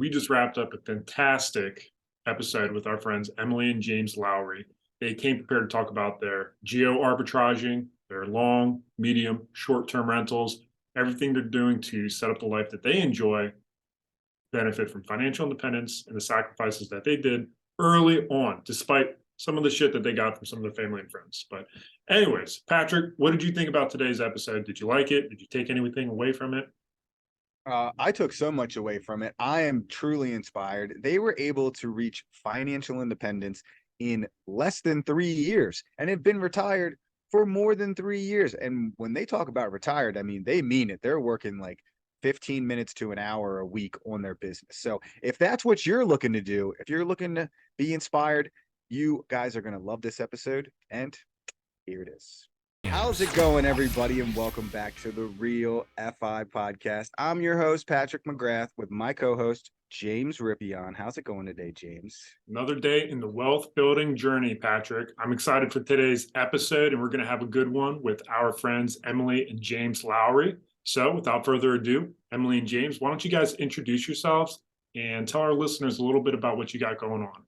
we just wrapped up a fantastic episode with our friends Emily and James Lowery. They came prepared to talk about their geo arbitraging, their long, medium, short-term rentals, everything they're doing to set up the life that they enjoy, benefit from financial independence, and the sacrifices that they did early on, despite some of the shit that they got from some of their family and friends. But anyways, Patrick, what did you think about today's episode? Did you like it? Did you take anything away from it? I took so much away from it. I am truly inspired. They were able to reach financial independence in less than 3 years and have been retired for more than 3 years. And when they talk about retired, I mean, they mean it. They're working like 15 minutes to an hour a week on their business. So if that's what you're looking to do, if you're looking to be inspired, you guys are going to love this episode. And here it is. How's it going, everybody, and welcome back to the Real FI Podcast. I'm your host, Patrick McGrath, with my co-host, James Rippion. How's it going today, James? Another day in the wealth building journey, Patrick. I'm excited for today's episode, and we're going to have a good one with our friends, Emily and James Lowery. So without further ado, Emily and James, why don't you guys introduce yourselves and tell our listeners a little bit about what you got going on?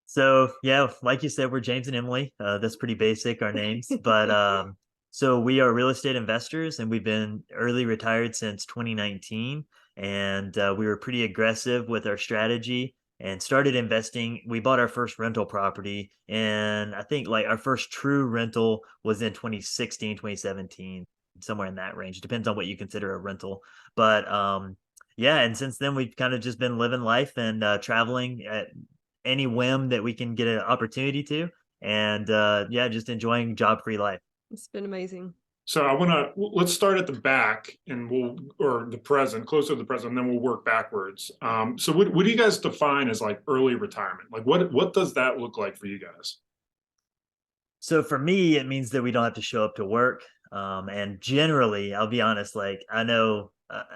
So yeah, like you said, we're James and Emily. That's pretty basic, our names. But so we are real estate investors, and we've been early retired since 2019. And we were pretty aggressive with our strategy and started investing. We bought our first rental property, and I think like our first true rental was in 2016, 2017, somewhere in that range. Depends on what you consider a rental. But yeah, and since then we've kind of just been living life and traveling at any whim that we can get an opportunity to, and yeah, just enjoying job-free life. It's been amazing. So let's start at the back or the present, closer to the present, and then we'll work backwards. So what do you guys define as like early retirement? Like what does that look like for you guys? So for me, it means that we don't have to show up to work. And generally, I'll be honest, like I know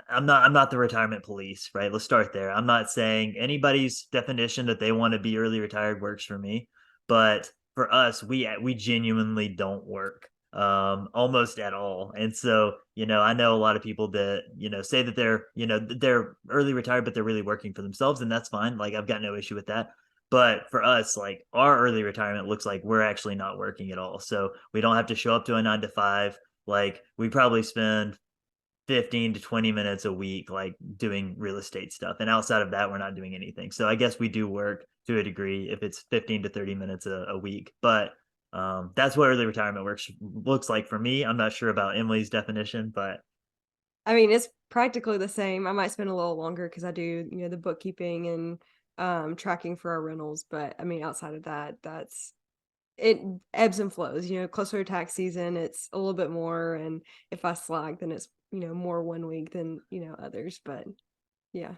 I'm not the retirement police, right? Let's start there. I'm not saying anybody's definition that they want to be early retired works for me, but for us, we genuinely don't work almost at all. And so, I know a lot of people that, say that they're early retired, but they're really working for themselves, and that's fine. Like I've got no issue with that. But for us, like our early retirement looks like we're actually not working at all. So we don't have to show up to a 9 to 5. Like we probably spend 15 to 20 minutes a week, like doing real estate stuff. And outside of that, we're not doing anything. So I guess we do work to a degree if it's 15 to 30 minutes a week. But that's what early retirement looks like for me. I'm not sure about Emily's definition, but I mean, it's practically the same. I might spend a little longer because I do, the bookkeeping and tracking for our rentals. But I mean, outside of that, it ebbs and flows. Closer to tax season, it's a little bit more, and if I slack, then it's more one week than others. But yeah.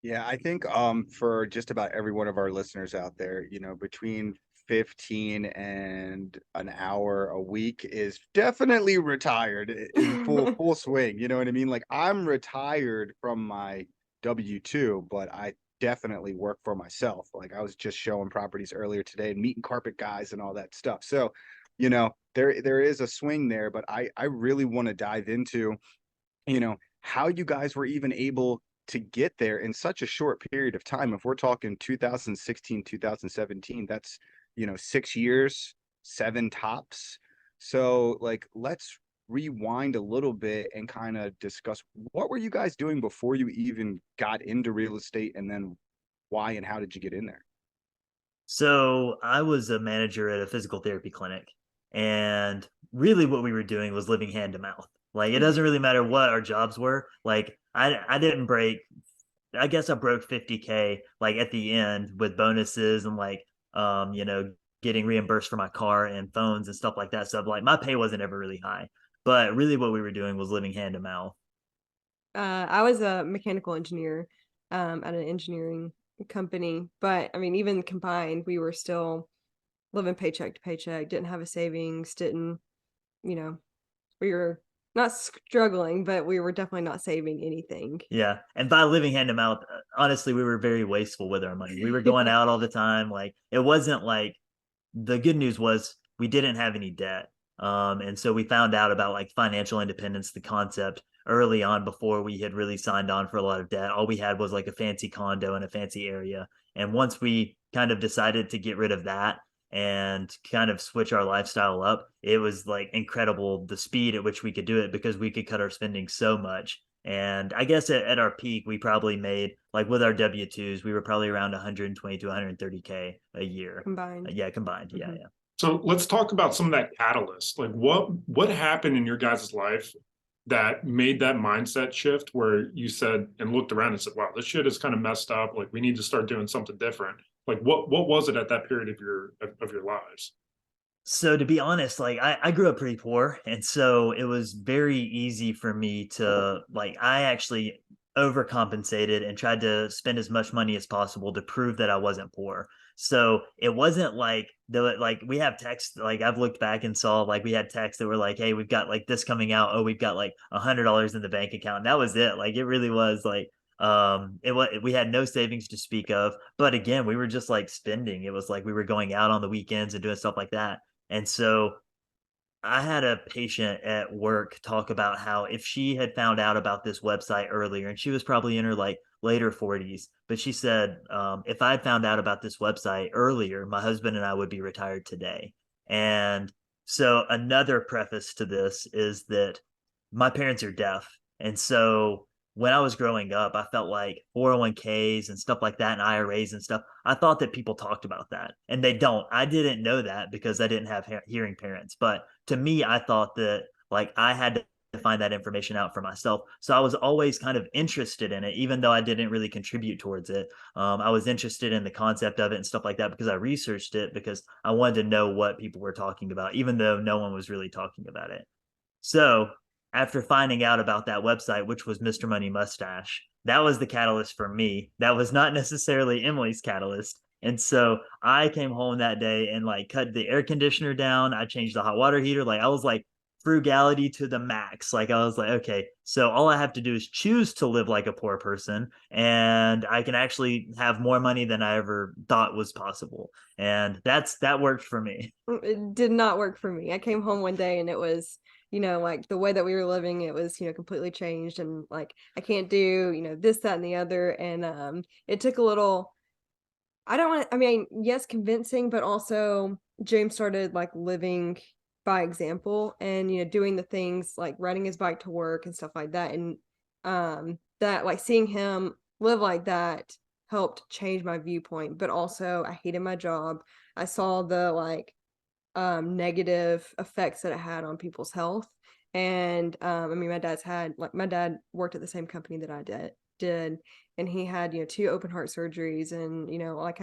I think for just about every one of our listeners out there, between 15 and an hour a week is definitely retired in full swing. You know what I mean? Like I'm retired from my W-2, but I definitely work for myself. Like I was just showing properties earlier today and meeting carpet guys and all that stuff. So, there is a swing there, but I really want to dive into, how you guys were even able to get there in such a short period of time. If we're talking 2016, 2017, that's, 6 years, 7 tops. So like, let's rewind a little bit and kind of discuss what were you guys doing before you even got into real estate, and then why and how did you get in there? So I was a manager at a physical therapy clinic, and really what we were doing was living hand to mouth. Like it doesn't really matter what our jobs were. Like I didn't break, I guess I broke 50K like at the end with bonuses and like getting reimbursed for my car and phones and stuff like that. So like my pay wasn't ever really high. But really what we were doing was living hand to mouth. I was a mechanical engineer at an engineering company, but I mean, even combined, we were still living paycheck to paycheck, didn't have a savings, didn't, we were not struggling, but we were definitely not saving anything. Yeah. And by living hand to mouth, honestly, we were very wasteful with our money. We were going out all the time. Like it wasn't like, the good news was we didn't have any debt. And so we found out about like financial independence, the concept, early on before we had really signed on for a lot of debt. All we had was like a fancy condo in a fancy area. And once we kind of decided to get rid of that and kind of switch our lifestyle up, it was like incredible the speed at which we could do it because we could cut our spending so much. And I guess at our peak, we probably made, like with our W-2s, we were probably around 120 to 130K a year. Combined. Yeah, combined. Yeah, Mhm. yeah. So let's talk about some of that catalyst. Like what happened in your guys' life that made that mindset shift where you said and looked around and said, wow, this shit is kind of messed up. Like we need to start doing something different. Like what was it at that period of your lives? So to be honest, like I grew up pretty poor. And so it was very easy for me to like, I actually overcompensated and tried to spend as much money as possible to prove that I wasn't poor. So it wasn't like we have texts, like I've looked back and saw like we had texts that were like, hey, we've got like this coming out. Oh, we've got like $100 in the bank account. And that was it. Like it really was like it was, we had no savings to speak of, but again, we were just like spending. It was like we were going out on the weekends and doing stuff like that. And so I had a patient at work talk about how if she had found out about this website earlier, and she was probably in her like later 40s, but she said, if I had found out about this website earlier, my husband and I would be retired today. And so another preface to this is that my parents are deaf. And so when I was growing up, I felt like 401ks and stuff like that and IRAs and stuff, I thought that people talked about that and they don't. I didn't know that because I didn't have hearing parents. But to me, I thought that like I had to find that information out for myself. So I was always kind of interested in it, even though I didn't really contribute towards it. I was interested in the concept of it and stuff like that because I researched it because I wanted to know what people were talking about, even though no one was really talking about it. So after finding out about that website, which was Mr. Money Mustache, that was the catalyst for me. That was not necessarily Emily's catalyst. And so I came home that day and like cut the air conditioner down. I changed the hot water heater. Like I was like frugality to the max. Like I was like, okay, so all I have to do is choose to live like a poor person and I can actually have more money than I ever thought was possible. And that worked for me. It did not work for me. I came home one day and it was, like the way that we were living, it was, completely changed. And like, I can't do, this, that, and the other. And it took a little, I mean, yes, convincing, but also James started like living by example and, doing the things like riding his bike to work and stuff like that. And that like seeing him live like that helped change my viewpoint. But also I hated my job. I saw the like negative effects that it had on people's health. And I mean, my dad worked at the same company that I did, and he had, 2 open heart surgeries. And, like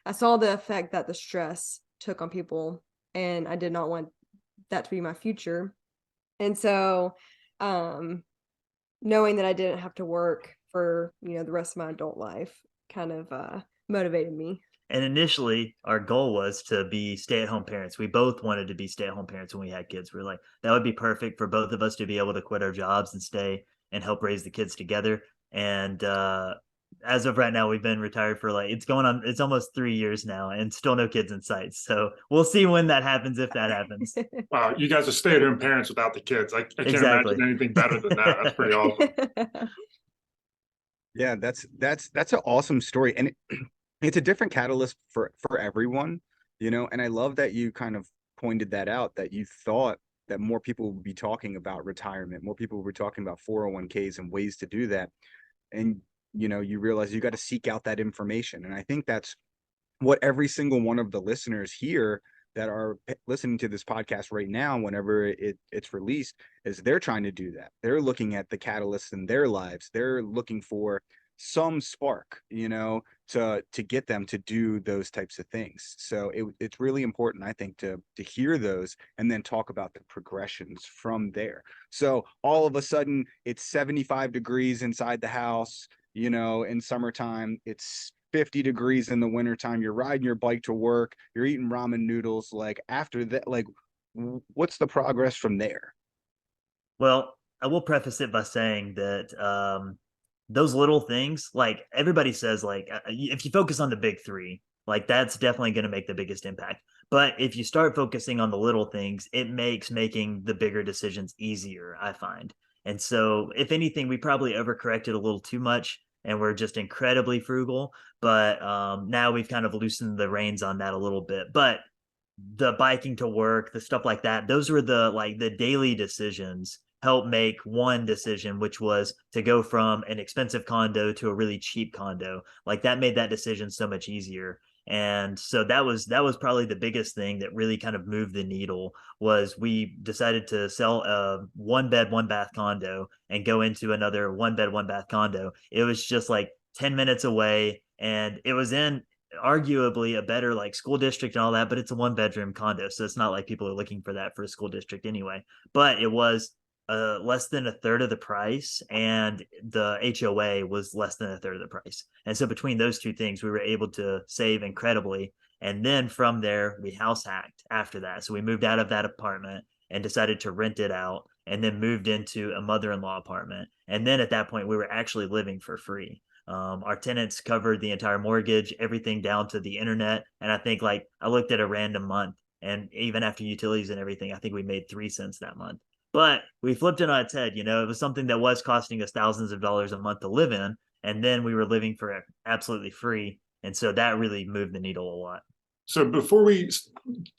I saw the effect that the stress took on people, and I did not want that to be my future. And so knowing that I didn't have to work for, the rest of my adult life kind of motivated me. And initially, our goal was to be stay-at-home parents. We both wanted to be stay-at-home parents when we had kids. We are like, that would be perfect for both of us to be able to quit our jobs and stay and help raise the kids together. And as of right now, we've been retired for like it's almost 3 years now, and still no kids in sight. So we'll see when that happens, if that happens. Wow, you guys are stay-at-home parents without the kids. I can't Exactly. imagine anything better than that. That's pretty awesome. Yeah, that's an awesome story. And it's a different catalyst for everyone, and I love that you kind of pointed that out, that you thought that more people would be talking about retirement, more people were talking about 401ks and ways to do that. And you realize you got to seek out that information. And I think that's what every single one of the listeners here that are listening to this podcast right now, whenever it's released, is they're trying to do that. They're looking at the catalysts in their lives. They're looking for some spark, to get them to do those types of things. So it's really important, I think, to hear those and then talk about the progressions from there. So all of a sudden it's 75 degrees inside the house, in summertime, it's 50 degrees in the wintertime. You're riding your bike to work, you're eating ramen noodles. Like after that, like what's the progress from there? Well, I will preface it by saying that those little things, like everybody says, like if you focus on the big three, like that's definitely going to make the biggest impact. But if you start focusing on the little things, it makes making the bigger decisions easier, I find. And so if anything, we probably overcorrected a little too much and we're just incredibly frugal. But now we've kind of loosened the reins on that a little bit. But the biking to work, the stuff like that, those were the daily decisions help make one decision, which was to go from an expensive condo to a really cheap condo. Like that made that decision so much easier. And so that was probably the biggest thing that really kind of moved the needle was we decided to sell a 1 bed, 1 bath condo and go into another 1 bed, 1 bath condo. It was just like 10 minutes away and it was in arguably a better like school district and all that, but it's a 1 bedroom condo. So it's not like people are looking for that for a school district anyway. But it was less than a third of the price, and the HOA was less than a third of the price. And so between those two things, we were able to save incredibly. And then from there, we house hacked after that. So we moved out of that apartment and decided to rent it out, and then moved into a mother-in-law apartment. And then at that point, we were actually living for free. Our tenants covered the entire mortgage, everything down to the internet. And I think like I looked at a random month, and even after utilities and everything, I think we made 3 cents that month. But we flipped it on its head. It was something that was costing us thousands of dollars a month to live in. And then we were living for absolutely free. And so that really moved the needle a lot. So before we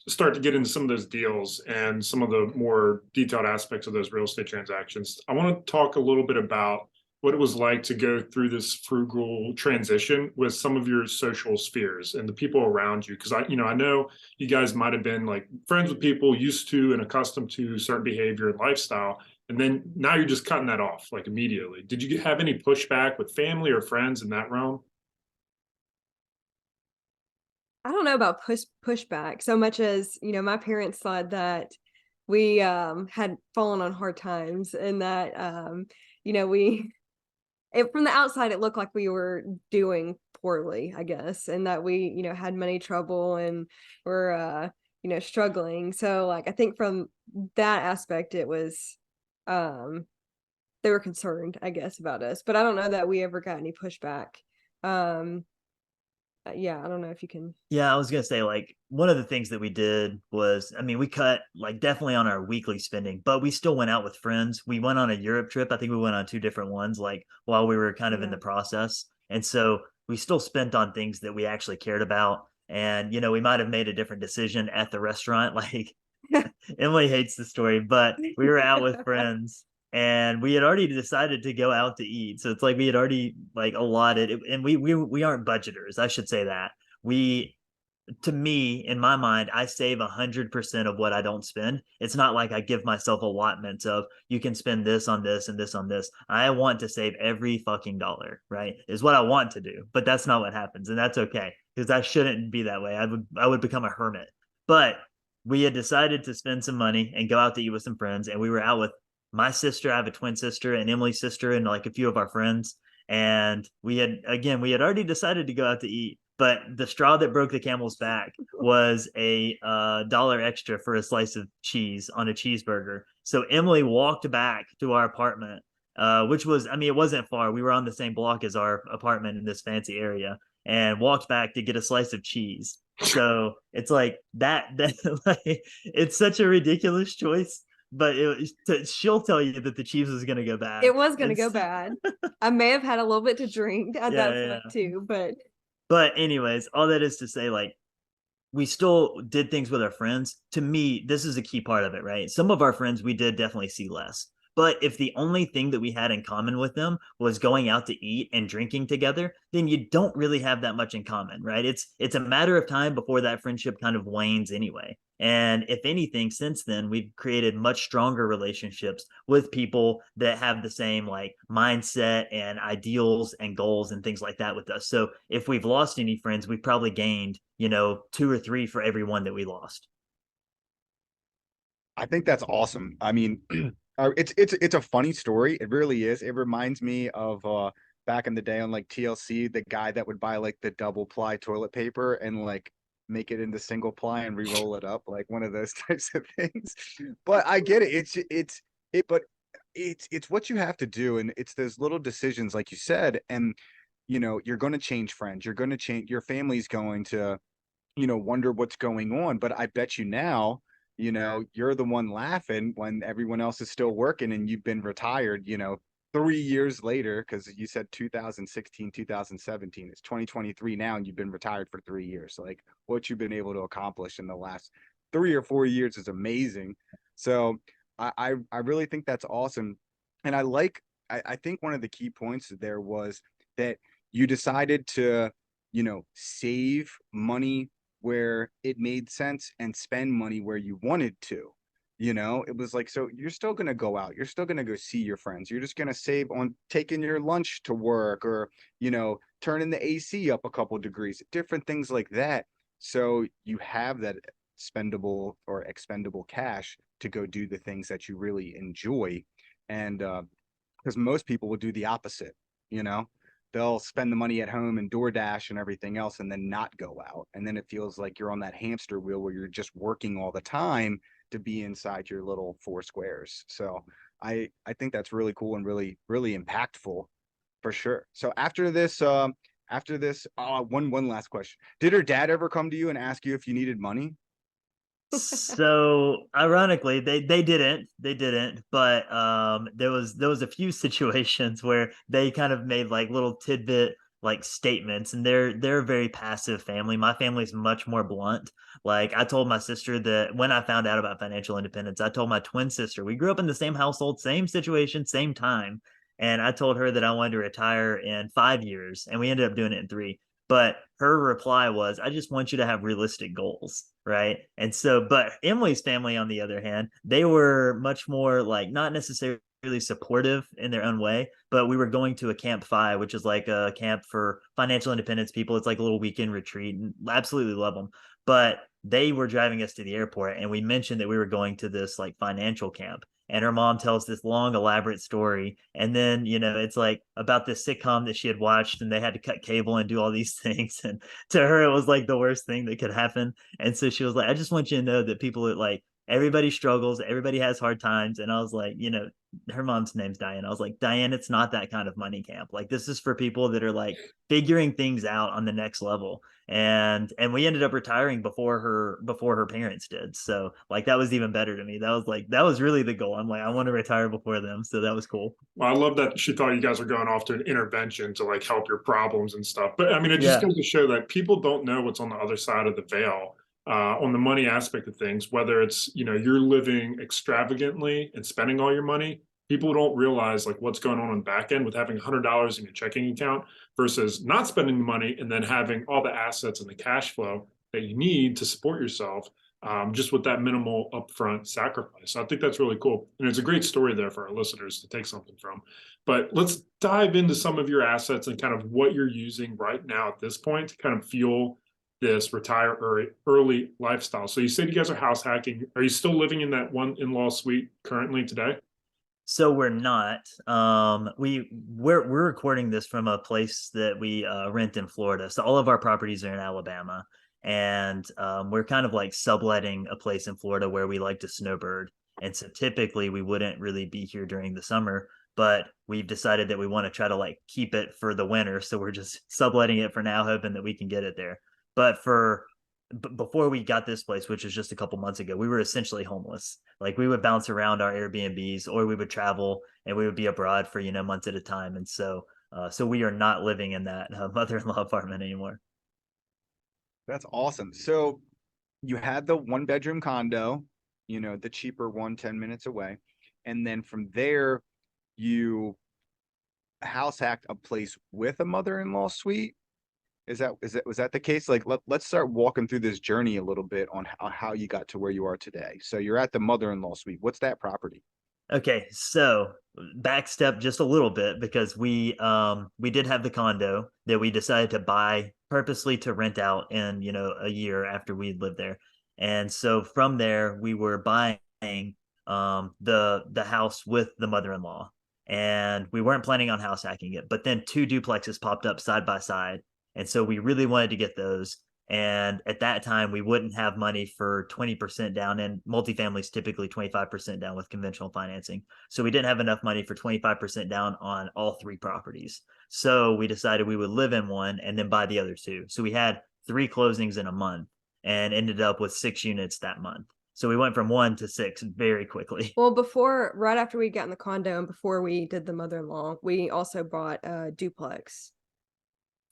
start to get into some of those deals and some of the more detailed aspects of those real estate transactions, I want to talk a little bit about what it was like to go through this frugal transition with some of your social spheres and the people around you. Because I know you guys might have been like friends with people used to and accustomed to certain behavior and lifestyle. And then now you're just cutting that off like immediately. Did you have any pushback with family or friends in that realm? I don't know about pushback so much as, my parents thought that we had fallen on hard times and that we from the outside it looked like we were doing poorly, I guess, and that we, had money trouble and were struggling. So like I think from that aspect it was they were concerned, I guess, about us. But I don't know that we ever got any pushback. Yeah, I don't know if you can. Yeah, I was gonna say like one of the things that we did was, I mean, we cut like definitely on our weekly spending, but we still went out with friends. We went on a Europe trip. I think we went on 2 different ones, like while we were kind of in the process. And so we still spent on things that we actually cared about. And we might have made a different decision at the restaurant. Like Emily hates the story, but we were out with friends and we had already decided to go out to eat. So it's like we had already like allotted it, and we aren't budgeters. I should say that. To me, in my mind, I save 100% of what I don't spend. It's not like I give myself allotments of you can spend this on this and this on this. I want to save every fucking dollar, right? Is what I want to do. But that's not what happens. And that's okay. Because I shouldn't be that way. I would become a hermit. But we had decided to spend some money and go out to eat with some friends. And we were out with my sister. I have a twin sister, and Emily's sister, and like a few of our friends. And we had already decided to go out to eat. But the straw that broke the camel's back was a dollar extra for a slice of cheese on a cheeseburger. So Emily walked back to our apartment, which was, I mean, it wasn't far. We were on the same block as our apartment in this fancy area, and walked back to get a slice of cheese. So it's like that like, it's such a ridiculous choice, but she'll tell you that the cheese was going to go bad. It was going to go bad. I may have had a little bit to drink at that point too, But anyways, all that is to say, like, we still did things with our friends. To me, this is a key part of it, right? Some of our friends we did definitely see less. But if the only thing that we had in common with them was going out to eat and drinking together, then you don't really have that much in common, right? It's a matter of time before that friendship kind of wanes anyway. And if anything, since then, we've created much stronger relationships with people that have the same like mindset and ideals and goals and things like that with us. So if we've lost any friends, we've probably gained, 2 or 3 for every one that we lost. I think that's awesome. I mean, it's a funny story. It really is. It reminds me of back in the day on like TLC, the guy that would buy like the double ply toilet paper and like make it into single ply and re-roll it up, like one of those types of things. But I get it. It's what you have to do, and it's those little decisions, like you said, and you're going to change friends. You're going to change. Your family's going to wonder what's going on. But I bet you now, you know, you're the one laughing when everyone else is still working and you've been retired, 3 years later, because you said 2016, 2017, it's 2023 now, and you've been retired for 3 years. Like what you've been able to accomplish in the last 3 or 4 years is amazing. So I really think that's awesome. And I think one of the key points there was that you decided to, save money where it made sense and spend money where you wanted to. It was like, so you're still going to go out, you're still going to go see your friends, you're just going to save on taking your lunch to work, or turning the AC up a couple degrees, different things like that, so you have that spendable or expendable cash to go do the things that you really enjoy. And because most people will do the opposite, you know they'll spend the money at home and DoorDash and everything else and then not go out, and then it feels like you're on that hamster wheel where you're just working all the time to be inside your little four squares. So I think that's really cool and really really impactful, for sure. So after this, one last question: did her dad ever come to you and ask you if you needed money? So ironically, they didn't, but there was a few situations where they kind of made like little tidbit like statements, and they're a very passive family. My family's much more blunt. Like I told my sister that when I found out about financial independence, I told my twin sister, we grew up in the same household, same situation, same time, and I told her that I wanted to retire in 5 years, and we ended up doing it in three. But her reply was, I just want you to have realistic goals. Right. And so, but Emily's family, on the other hand, they were much more like not necessarily supportive in their own way, but we were going to a Camp FI, which is like a camp for financial independence people. It's like a little weekend retreat, and absolutely love them. But they were driving us to the airport, and we mentioned that we were going to this like financial camp. And her mom tells this long, elaborate story. And then, it's like about this sitcom that she had watched, and they had to cut cable and do all these things. And to her, it was like the worst thing that could happen. And so she was like, I just want you to know that people are like, everybody struggles, everybody has hard times. And I was like, her mom's name's Diane. I was like, Diane, it's not that kind of money camp. Like, this is for people that are like figuring things out on the next level. And we ended up retiring before her parents did. So like that was even better to me. That was really the goal. I'm like, I want to retire before them. So that was cool. Well, I love that she thought you guys were going off to an intervention to like help your problems and stuff. But I mean, it just Yeah. goes to show that people don't know what's on the other side of the veil, on the money aspect of things, whether it's, you're living extravagantly and spending all your money. People don't realize like what's going on the back end with having $100 in your checking account versus not spending the money and then having all the assets and the cash flow that you need to support yourself, just with that minimal upfront sacrifice. So I think that's really cool. And it's a great story there for our listeners to take something from. But let's dive into some of your assets and kind of what you're using right now at this point to kind of fuel this retire early lifestyle. So you said you guys are house hacking. Are you still living in that one in-law suite currently today? So we're not. We're recording this from a place that we rent in Florida. So all of our properties are in Alabama, and we're kind of like subletting a place in Florida where we like to snowbird. And so typically we wouldn't really be here during the summer, but we've decided that we want to try to like keep it for the winter. So we're just subletting it for now, hoping that we can get it there. But before we got this place, which was just a couple months ago, we were essentially homeless. Like we would bounce around our Airbnbs, or we would travel and we would be abroad for, months at a time. And so we are not living in that mother-in-law apartment anymore. That's awesome. So you had the one bedroom condo, the cheaper one 10 minutes away. And then from there, you house hacked a place with a mother-in-law suite. Was that the case? Like, let's start walking through this journey a little bit on how you got to where you are today. So you're at the mother-in-law suite. What's that property? Okay, so backstep just a little bit, because we did have the condo that we decided to buy purposely to rent out in, a year after we lived there. And so from there we were buying the house with the mother-in-law, and we weren't planning on house hacking it, but then two duplexes popped up side by side, and so we really wanted to get those. And at that time, we wouldn't have money for 20% down, and multifamily is typically 25% down with conventional financing. So we didn't have enough money for 25% down on all three properties. So we decided we would live in one and then buy the other two. So we had three closings in a month and ended up with 6 units that month. So we went from 1 to 6 very quickly. Well, right after we got in the condo and before we did the mother-in-law, we also bought a duplex.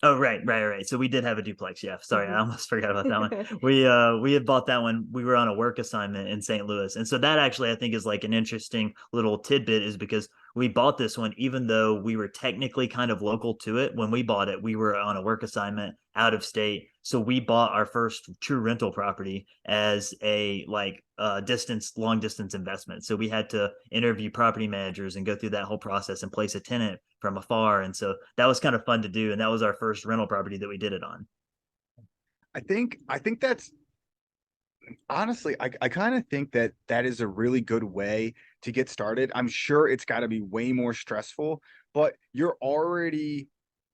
Oh, right. So we did have a duplex. Yeah. Sorry, I almost forgot about that one. We had bought that one. We were on a work assignment in St. Louis. And so that actually I think is like an interesting little tidbit, is because we bought this one, even though we were technically kind of local to it. When we bought it, we were on a work assignment out of state. So we bought our first true rental property as a long distance investment. So we had to interview property managers and go through that whole process and place a tenant from afar. And so that was kind of fun to do. And that was our first rental property that we did it on. I think that's honestly, I kind of think that that is a really good way to get started. I'm sure it's got to be way more stressful, but you're already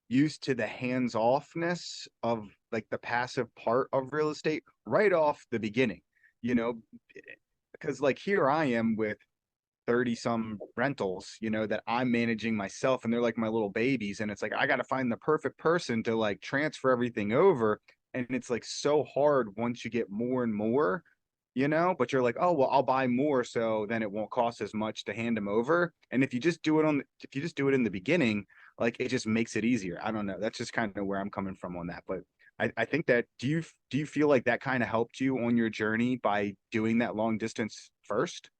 used to the hands-offness of like the passive part of real estate right off the beginning, you know, because like here I am with 30 some rentals, you know, that I'm managing myself, and they're like my little babies. And it's like, I got to find the perfect person to like transfer everything over. And it's like so hard once you get more and more, you know, but you're like, oh, well, I'll buy more. So then it won't cost as much to hand them over. And if you just do it in the beginning, like it just makes it easier. I don't know. That's just kind of where I'm coming from on that. But I think that, do you feel like that kind of helped you on your journey by doing that long distance first?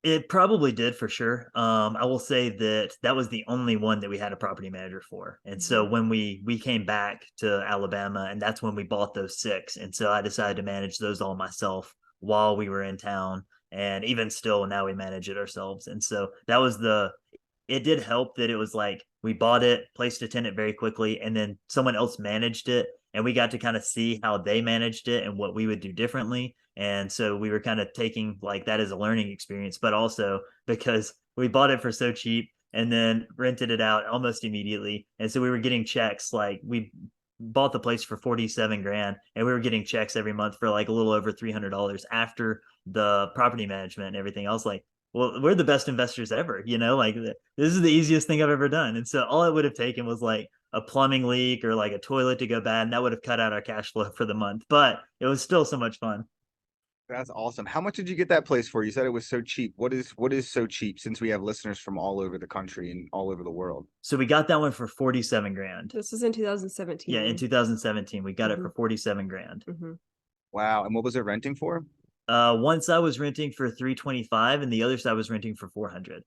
It probably did, for sure. I will say that that was the only one that we had a property manager for. And so when we came back to Alabama, and that's when we bought those 6. And so I decided to manage those all myself while we were in town. And even still, now we manage it ourselves. And so that was it did help that it was like we bought it, placed a tenant very quickly, and then someone else managed it. And we got to kind of see how they managed it and what we would do differently. And so we were kind of taking like that as a learning experience, but also because we bought it for so cheap and then rented it out almost immediately. And so we were getting checks, like we bought the place for 47 grand, and we were getting checks every month for like a little over $300 after the property management and everything else. Like, well, we're the best investors ever, like this is the easiest thing I've ever done. And so all it would have taken was like a plumbing leak or like a toilet to go bad, and that would have cut out our cash flow for the month, but it was still so much fun. That's awesome. How much did you get that place for? You said it was so cheap. What is so cheap, since we have listeners from all over the country and all over the world? So we got that one for 47 grand. This was in 2017. Yeah, in 2017, we got it for 47 grand. Wow. And what was it renting for? Once I was renting for 325, and the other side was renting for 400.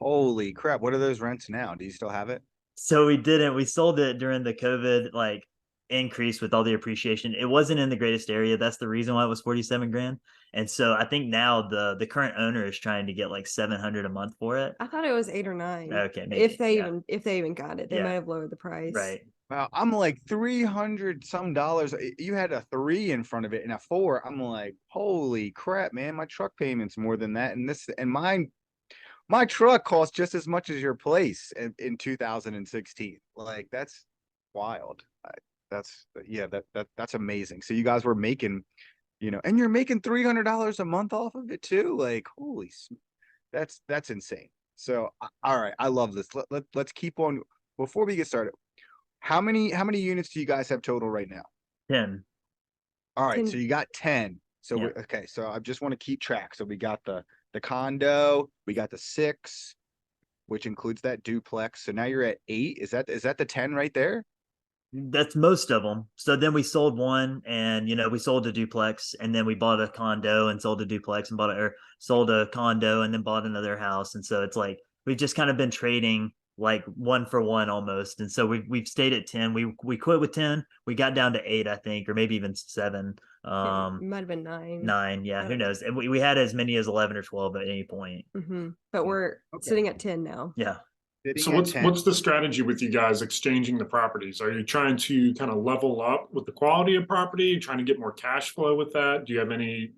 Holy crap. What are those rents now? Do you still have it? So we didn't. We sold it during the COVID increase with all the appreciation. It wasn't in the greatest area. That's the reason why it was 47 grand. And so I think now the current owner is trying to get like 700 a month for it. I thought it was 8 or 9. Okay, maybe, if they even got it, they Yeah. might have lowered the price. Right. Wow. I'm like 300 some dollars. You had a 3 in front of it and a 4. I'm like, holy crap, man. My truck payment's more than that. And my truck cost just as much as your place in 2016. Like, that's wild. That's amazing. So you guys were making, and you're making $300 a month off of it too. Like, that's insane. So, all right, I love this. Let's keep on. Before we get started, how many units do you guys have total right now? 10. All right, 10. so you got 10. So Yeah. okay, so I just want to keep track. So we got the condo, we got the 6, which includes that duplex. So now you're at 8. Is that the 10 right there? That's most of them. So then we sold one, and we sold a duplex, and then we bought a condo and sold a duplex, and sold a condo and then bought another house. And so it's like we've just kind of been trading like one for one almost. And so we've stayed at 10. We quit with 10. We got down to 8, I think, or maybe even 7. It might have been 9. 9, yeah, who knows? And we had as many as 11 or 12 at any point. But we're Okay. sitting at 10 now. Yeah. So what's the strategy with you guys exchanging the properties? Are you trying to kind of level up with the quality of property, trying to get more cash flow with that? Do you have any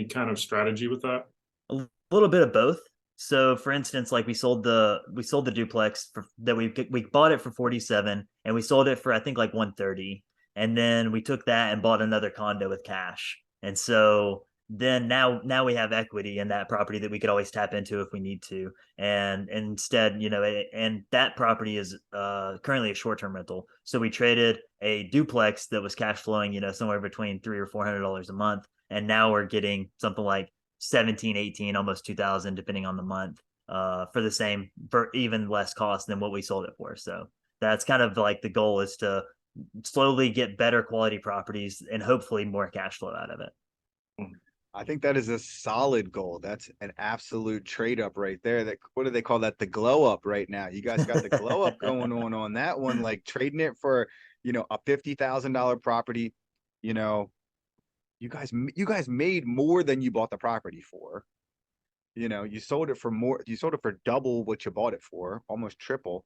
kind of strategy with that? A little bit of both. So for instance, like we sold the duplex that we bought it for 47, and we sold it for I think like 130. And then we took that and bought another condo with cash. And so then now we have equity in that property that we could always tap into if we need to. And instead, and that property is currently a short-term rental. So we traded a duplex that was cash flowing, somewhere between $300 or $400 a month, and now we're getting something like 17, 18, almost 2,000 depending on the month, for the same, for even less cost than what we sold it for. So that's kind of like the goal, is to slowly get better quality properties and hopefully more cash flow out of it. I think that is a solid goal. That's an absolute trade up right there. That, what do they call that? The glow up right now. You guys got the glow up going on that one, like trading it for, a $50,000 property. You know, you guys made more than you bought the property for. You sold it for more, you sold it for double what you bought it for, almost triple,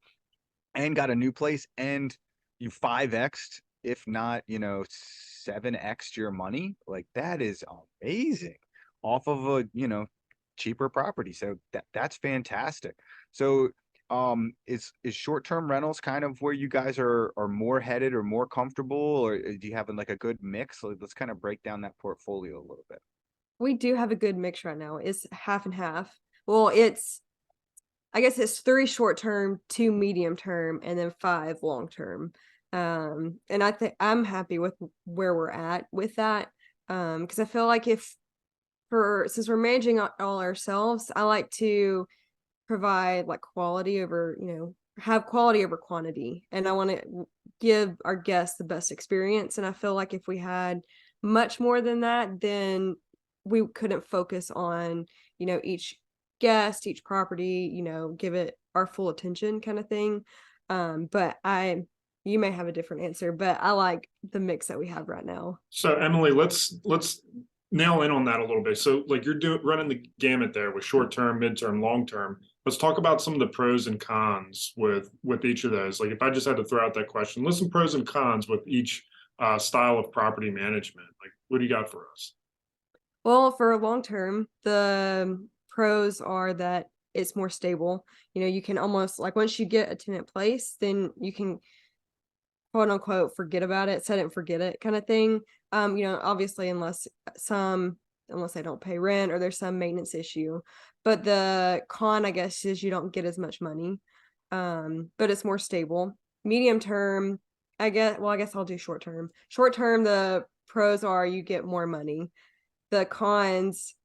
and got a new place, and you 5x'd, if not, 7x'd your money. Like, that is amazing off of a, cheaper property. So that's fantastic. So is short-term rentals kind of where you guys are more headed or more comfortable, or do you have like a good mix? Let's kind of break down that portfolio a little bit. We do have a good mix right now. It's half and half. Well, I guess it's 3 short term, 2 medium term, and then 5 long term. And I think I'm happy with where we're at with that. Because I feel like since we're managing all ourselves, I like to provide like quality over, have quality over quantity. And I want to give our guests the best experience. And I feel like if we had much more than that, then we couldn't focus on, each guest, each property, give it our full attention kind of thing. But you may have a different answer, but I like the mix that we have right now. So Emily, let's nail in on that a little bit. So like you're running the gamut there with short term, midterm, long term. Let's talk about some of the pros and cons with each of those. Like if I just had to throw out that question, list some pros and cons with each style of property management. Like what do you got for us? Well, for long term, the pros are that it's more stable. You can almost, like, once you get a tenant place, then you can quote unquote forget about it, set it and forget it kind of thing. Obviously unless they don't pay rent or there's some maintenance issue. But the con, I guess, is you don't get as much money. But it's more stable. Medium term, I guess I'll do short term. Short term, the pros are you get more money. The cons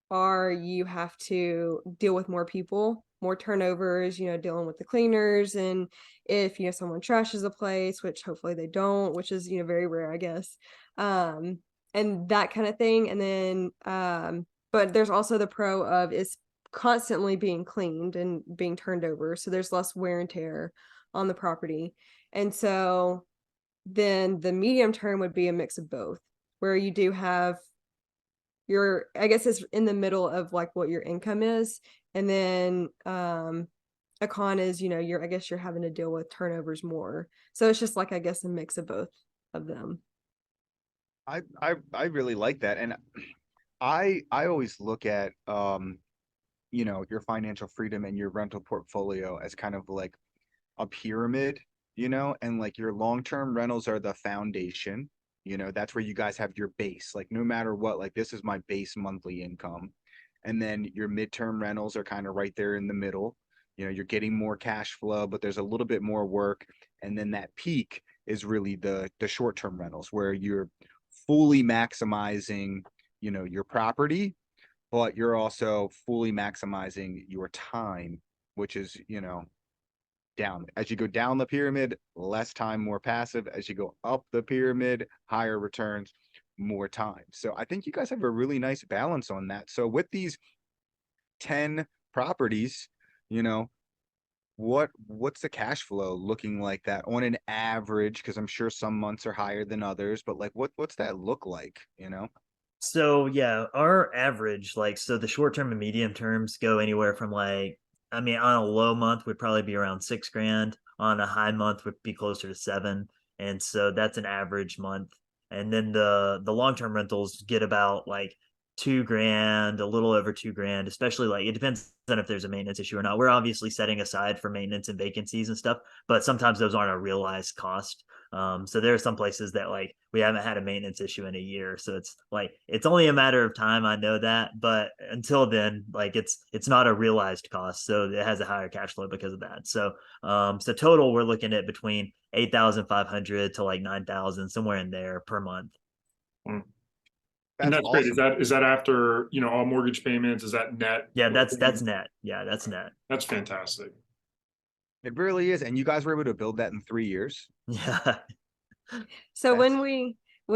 are you have to deal with more people, more turnovers, dealing with the cleaners, and if someone trashes a place, which hopefully they don't, which is very rare, I guess, and that kind of thing. And then but there's also the pro of it's constantly being cleaned and being turned over, so there's less wear and tear on the property. And so then the medium term would be a mix of both, where you do have I guess it's in the middle of like what your income is. And then a con is, you're having to deal with turnovers more. So it's just like, I guess, a mix of both of them. I really like that. And I always look at your financial freedom and your rental portfolio as kind of like a pyramid, and like your long-term rentals are the foundation. That's where you guys have your base. Like no matter what, like this is my base monthly income. And then your midterm rentals are kind of right there in the middle. You're getting more cash flow, but there's a little bit more work. And then that peak is really the short-term rentals, where you're fully maximizing, your property, but you're also fully maximizing your time, which is, down. As you go down the pyramid, less time, more passive. As you go up the pyramid, higher returns, more time. So I think you guys have a really nice balance on that. So with these 10 properties, what's the cash flow looking like that on an average? Because I'm sure some months are higher than others, but like what's that look like, So yeah, our average, like, so the short term and medium terms go anywhere from like, I mean, on a low month would probably be around 6 grand. On a high month would be closer to 7. And so that's an average month. And then the long term rentals get about like 2 grand, a little over 2 grand, especially like it depends on if there's a maintenance issue or not. We're obviously setting aside for maintenance and vacancies and stuff, but sometimes those aren't a realized cost. So there are some places that like we haven't had a maintenance issue in a year. So it's like it's only a matter of time. I know that, but until then, like it's not a realized cost. So it has a higher cash flow because of that. So so total we're looking at between 8,500 to like 9,000, somewhere in there per month. And That's that's great. awesome. Is that after, all mortgage payments? Is that net? Yeah, that's net. Yeah, that's net. That's fantastic. It really is. And you guys were able to build that in 3 years. Yeah. So That's when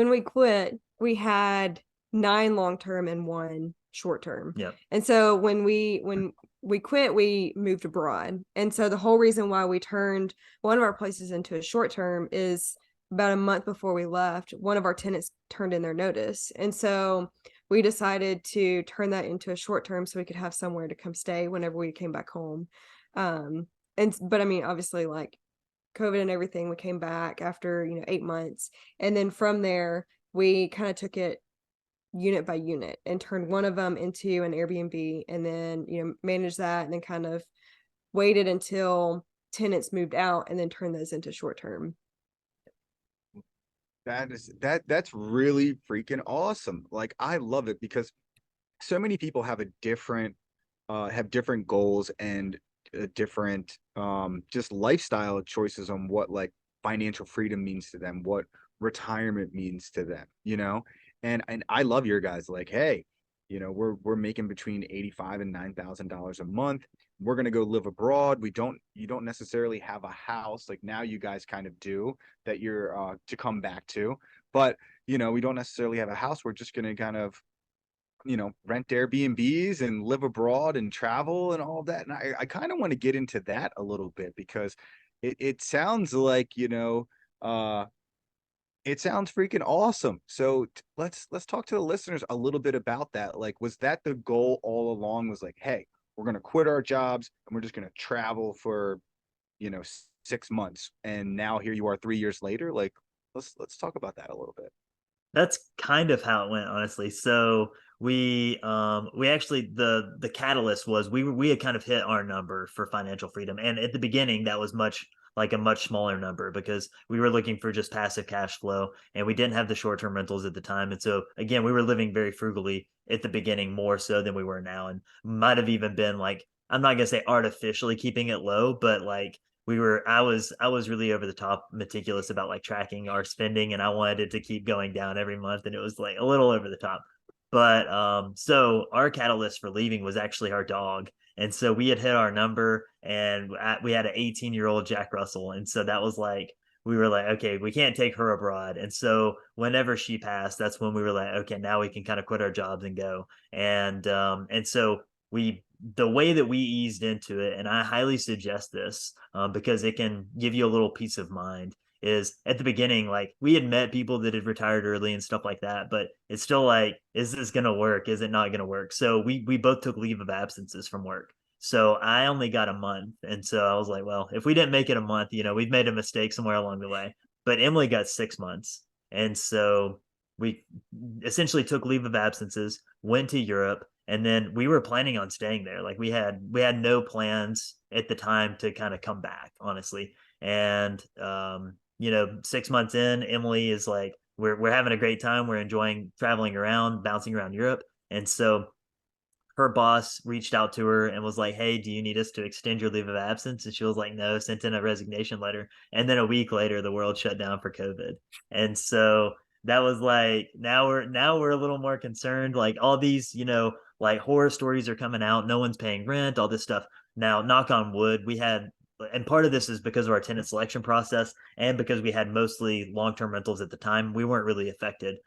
we quit, we had 9 long term and 1 short term. Yeah. And so when we quit, we moved abroad. And so the whole reason why we turned one of our places into a short term is about a month before we left, one of our tenants turned in their notice. And so we decided to turn that into a short term so we could have somewhere to come stay whenever we came back home. But I mean, obviously, like COVID and everything, we came back after 8 months, and then from there we kind of took it unit by unit and turned one of them into an Airbnb, and then managed that, and then kind of waited until tenants moved out and then turned those into short term. That's really freaking awesome. Like, I love it because so many people have different goals and different just lifestyle choices on what like financial freedom means to them, what retirement means to them, and I love your guys, like, hey, we're making between 85 and $9,000 a month. We're gonna go live abroad. You don't necessarily have a house like now you guys kind of do that you're to come back to, but we don't necessarily have a house. We're just gonna kind of rent Airbnbs and live abroad and travel and all of that. And I kind of want to get into that a little bit because it sounds like, it sounds freaking awesome. So let's talk to the listeners a little bit about that. Like, was that the goal all along, was like, hey, we're going to quit our jobs and we're just going to travel for, 6 months. And now here you are 3 years later. Like, let's talk about that a little bit. That's kind of how it went, honestly. So we actually, the catalyst was we had kind of hit our number for financial freedom, and at the beginning that was a much smaller number because we were looking for just passive cash flow, and we didn't have the short term rentals at the time, and so again we were living very frugally at the beginning, more so than we were now, and might have even been like, I'm not gonna say artificially keeping it low, but like I was really over the top meticulous about like tracking our spending, and I wanted it to keep going down every month, and it was like a little over the top. But so our catalyst for leaving was actually our dog. And so we had hit our number, and we had an 18-year-old Jack Russell, and so that was like, we were like, okay, we can't take her abroad. And so whenever she passed, that's when we were like, okay, now we can kind of quit our jobs and go. And so we the way that we eased into it, and I highly suggest this because it can give you a little peace of mind, is at the beginning, like we had met people that had retired early and stuff like that, but it's still like, is this going to work? Is it not going to work? So we both took leave of absences from work. So I only got a month. And so I was like, well, if we didn't make it a month, we've made a mistake somewhere along the way. But Emily got 6 months. And so we essentially took leave of absences, went to Europe, and then we were planning on staying there. Like we had no plans at the time to kind of come back, honestly. And 6 months in, Emily is like, we're having a great time. We're enjoying traveling around, bouncing around Europe. And so her boss reached out to her and was like, hey, do you need us to extend your leave of absence? And she was like, no, sent in a resignation letter. And then a week later, the world shut down for COVID. And so that was like, now we're a little more concerned. Like all these, like horror stories are coming out. No one's paying rent, all this stuff. Now, knock on wood, and part of this is because of our tenant selection process and because we had mostly long-term rentals at the time. We weren't really affected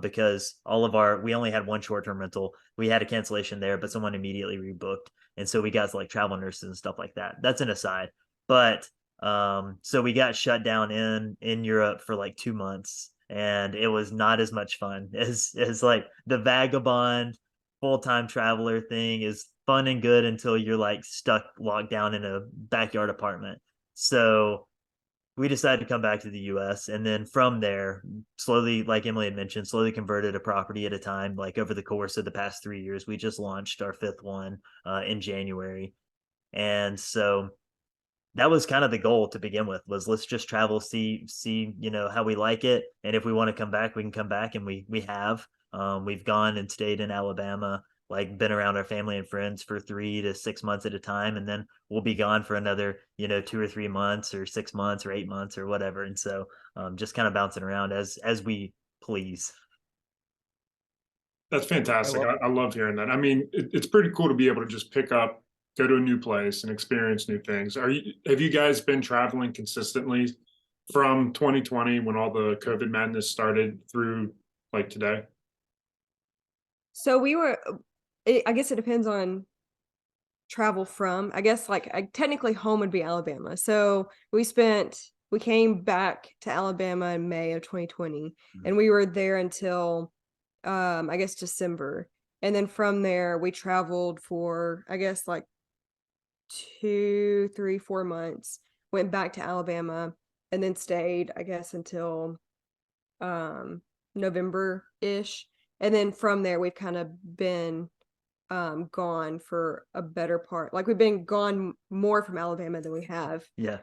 because we only had one short-term rental. We had a cancellation there, but someone immediately rebooked. And so we got like travel nurses and stuff like that. That's an aside. But so we got shut down in Europe for like 2 months, and it was not as much fun as like the vagabond full-time traveler thing is fun and good until you're like stuck locked down in a backyard apartment. So we decided to come back to the US, and then from there, slowly, like Emily had mentioned, slowly converted a property at a time. Like over the course of the past 3 years, we just launched our fifth one in January. And so that was kind of the goal to begin with, was let's just travel, see how we like it, and if we want to come back, we can come back. And we have. We've gone and stayed in Alabama, like been around our family and friends for 3 to 6 months at a time, and then we'll be gone for another 2 or 3 months or 6 months or 8 months or whatever. And so just kind of bouncing around as we please. That's fantastic. love I love hearing that. I mean, it's pretty cool to be able to just pick up, go to a new place and experience new things. Have you guys been traveling consistently from 2020 when all the COVID madness started through like today? So we were, I guess it depends on travel from. I guess like technically home would be Alabama. So we came back to Alabama in May of 2020, and we were there until I guess December. And then from there we traveled for I guess like 2, 3, 4 months, went back to Alabama, and then stayed, I guess, until November-ish. And then from there we've kind of been gone for a better part. Like we've been gone more from Alabama than we have Yeah.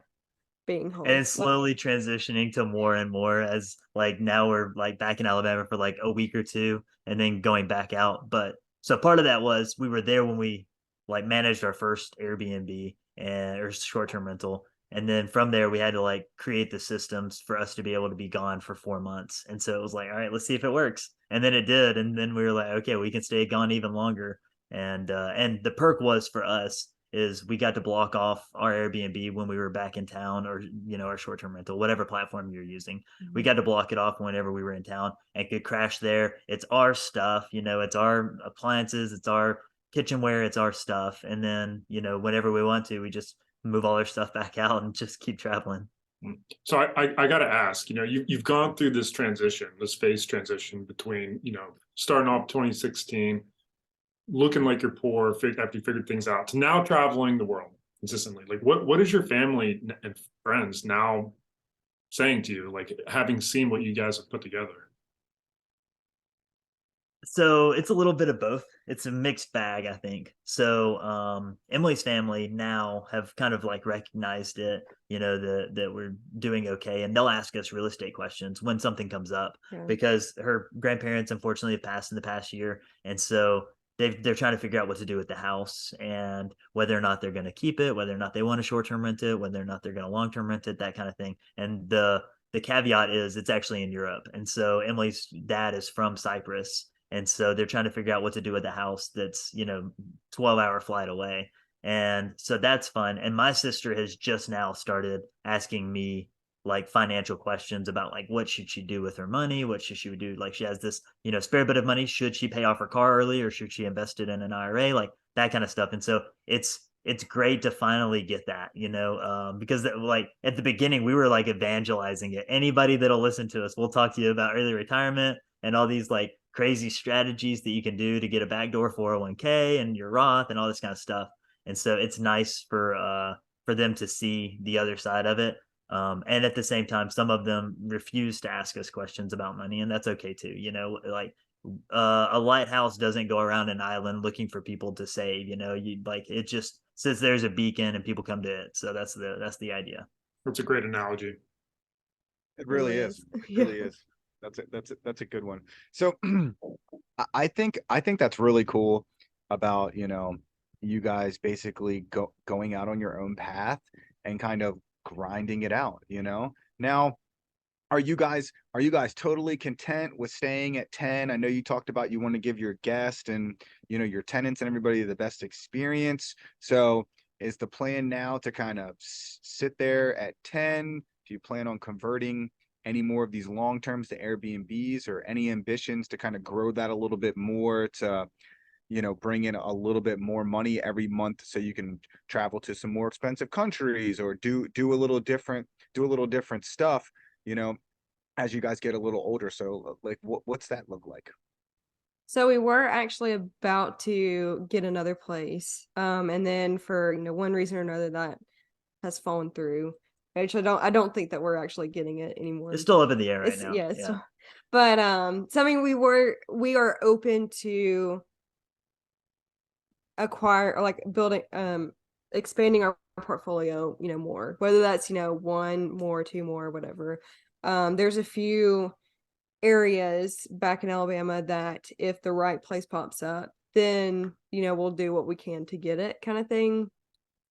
being home. And it's Like, slowly transitioning to more and more as like now we're like back in Alabama for like a week or two and then going back out. But so part of that was we were there when we like managed our first Airbnb and or short-term rental. And then from there we had to like create the systems for us to be able to be gone for 4 months. And so it was like, all right, let's see if it works. And then it did. And then we were like, okay, we can stay gone even longer. And the perk was for us is we got to block off our Airbnb when we were back in town or, our short-term rental, whatever platform you're using. We got to block it off whenever we were in town and could crash there. It's our stuff, it's our appliances, it's our kitchenware, it's our stuff. And then, whenever we want to, we just move all our stuff back out and just keep traveling. So I got to ask, you've gone through this transition, this phase transition between, starting off 2016, looking like you're poor after you figured things out, to now traveling the world consistently. Like what is your family and friends now saying to you, like having seen what you guys have put together? So it's a little bit of both. It's a mixed bag, I think. So Emily's family now have kind of like recognized it, that we're doing okay. And they'll ask us real estate questions when something comes up because her grandparents unfortunately have passed in the past year. And so they're trying to figure out what to do with the house and whether or not they're going to keep it, whether or not they want to short-term rent it, whether or not they're going to long-term rent it, that kind of thing. And the caveat is it's actually in Europe. And so Emily's dad is from Cyprus. And so they're trying to figure out what to do with the house that's, 12-hour flight away. And so that's fun. And my sister has just now started asking me like financial questions about like what should she do with her money? What should she do? Like she has this, spare bit of money. Should she pay off her car early or should she invest it in an IRA? Like that kind of stuff. And so it's great to finally get that, because like at the beginning we were like evangelizing it. Anybody that'll listen to us, we'll talk to you about early retirement and all these like crazy strategies that you can do to get a backdoor 401k and your Roth and all this kind of stuff. And so it's nice for them to see the other side of it. And at the same time, some of them refuse to ask us questions about money, and that's okay too. Like a lighthouse doesn't go around an island looking for people to save. You like it just says there's a beacon and people come to it. So that's the idea. That's a great analogy. It really is. It really is. That's a good one. So I think that's really cool about, you guys basically going out on your own path and kind of grinding it out, Now, are you guys totally content with staying at 10? I know you talked about you want to give your guest and, your tenants and everybody the best experience. So is the plan now to kind of sit there at 10? Do you plan on converting any more of these long terms to Airbnbs or any ambitions to kind of grow that a little bit more to, bring in a little bit more money every month so you can travel to some more expensive countries or do a little different stuff, as you guys get a little older. So like, what's that look like? So we were actually about to get another place. And then for, one reason or another that has fallen through. Which I don't think that we're actually getting it anymore. It's still up in the air right now. Yes. Yeah. But so I mean we are open to acquire or like building expanding our portfolio, more. Whether that's, one more, two more, whatever. There's a few areas back in Alabama that if the right place pops up, then, we'll do what we can to get it kind of thing.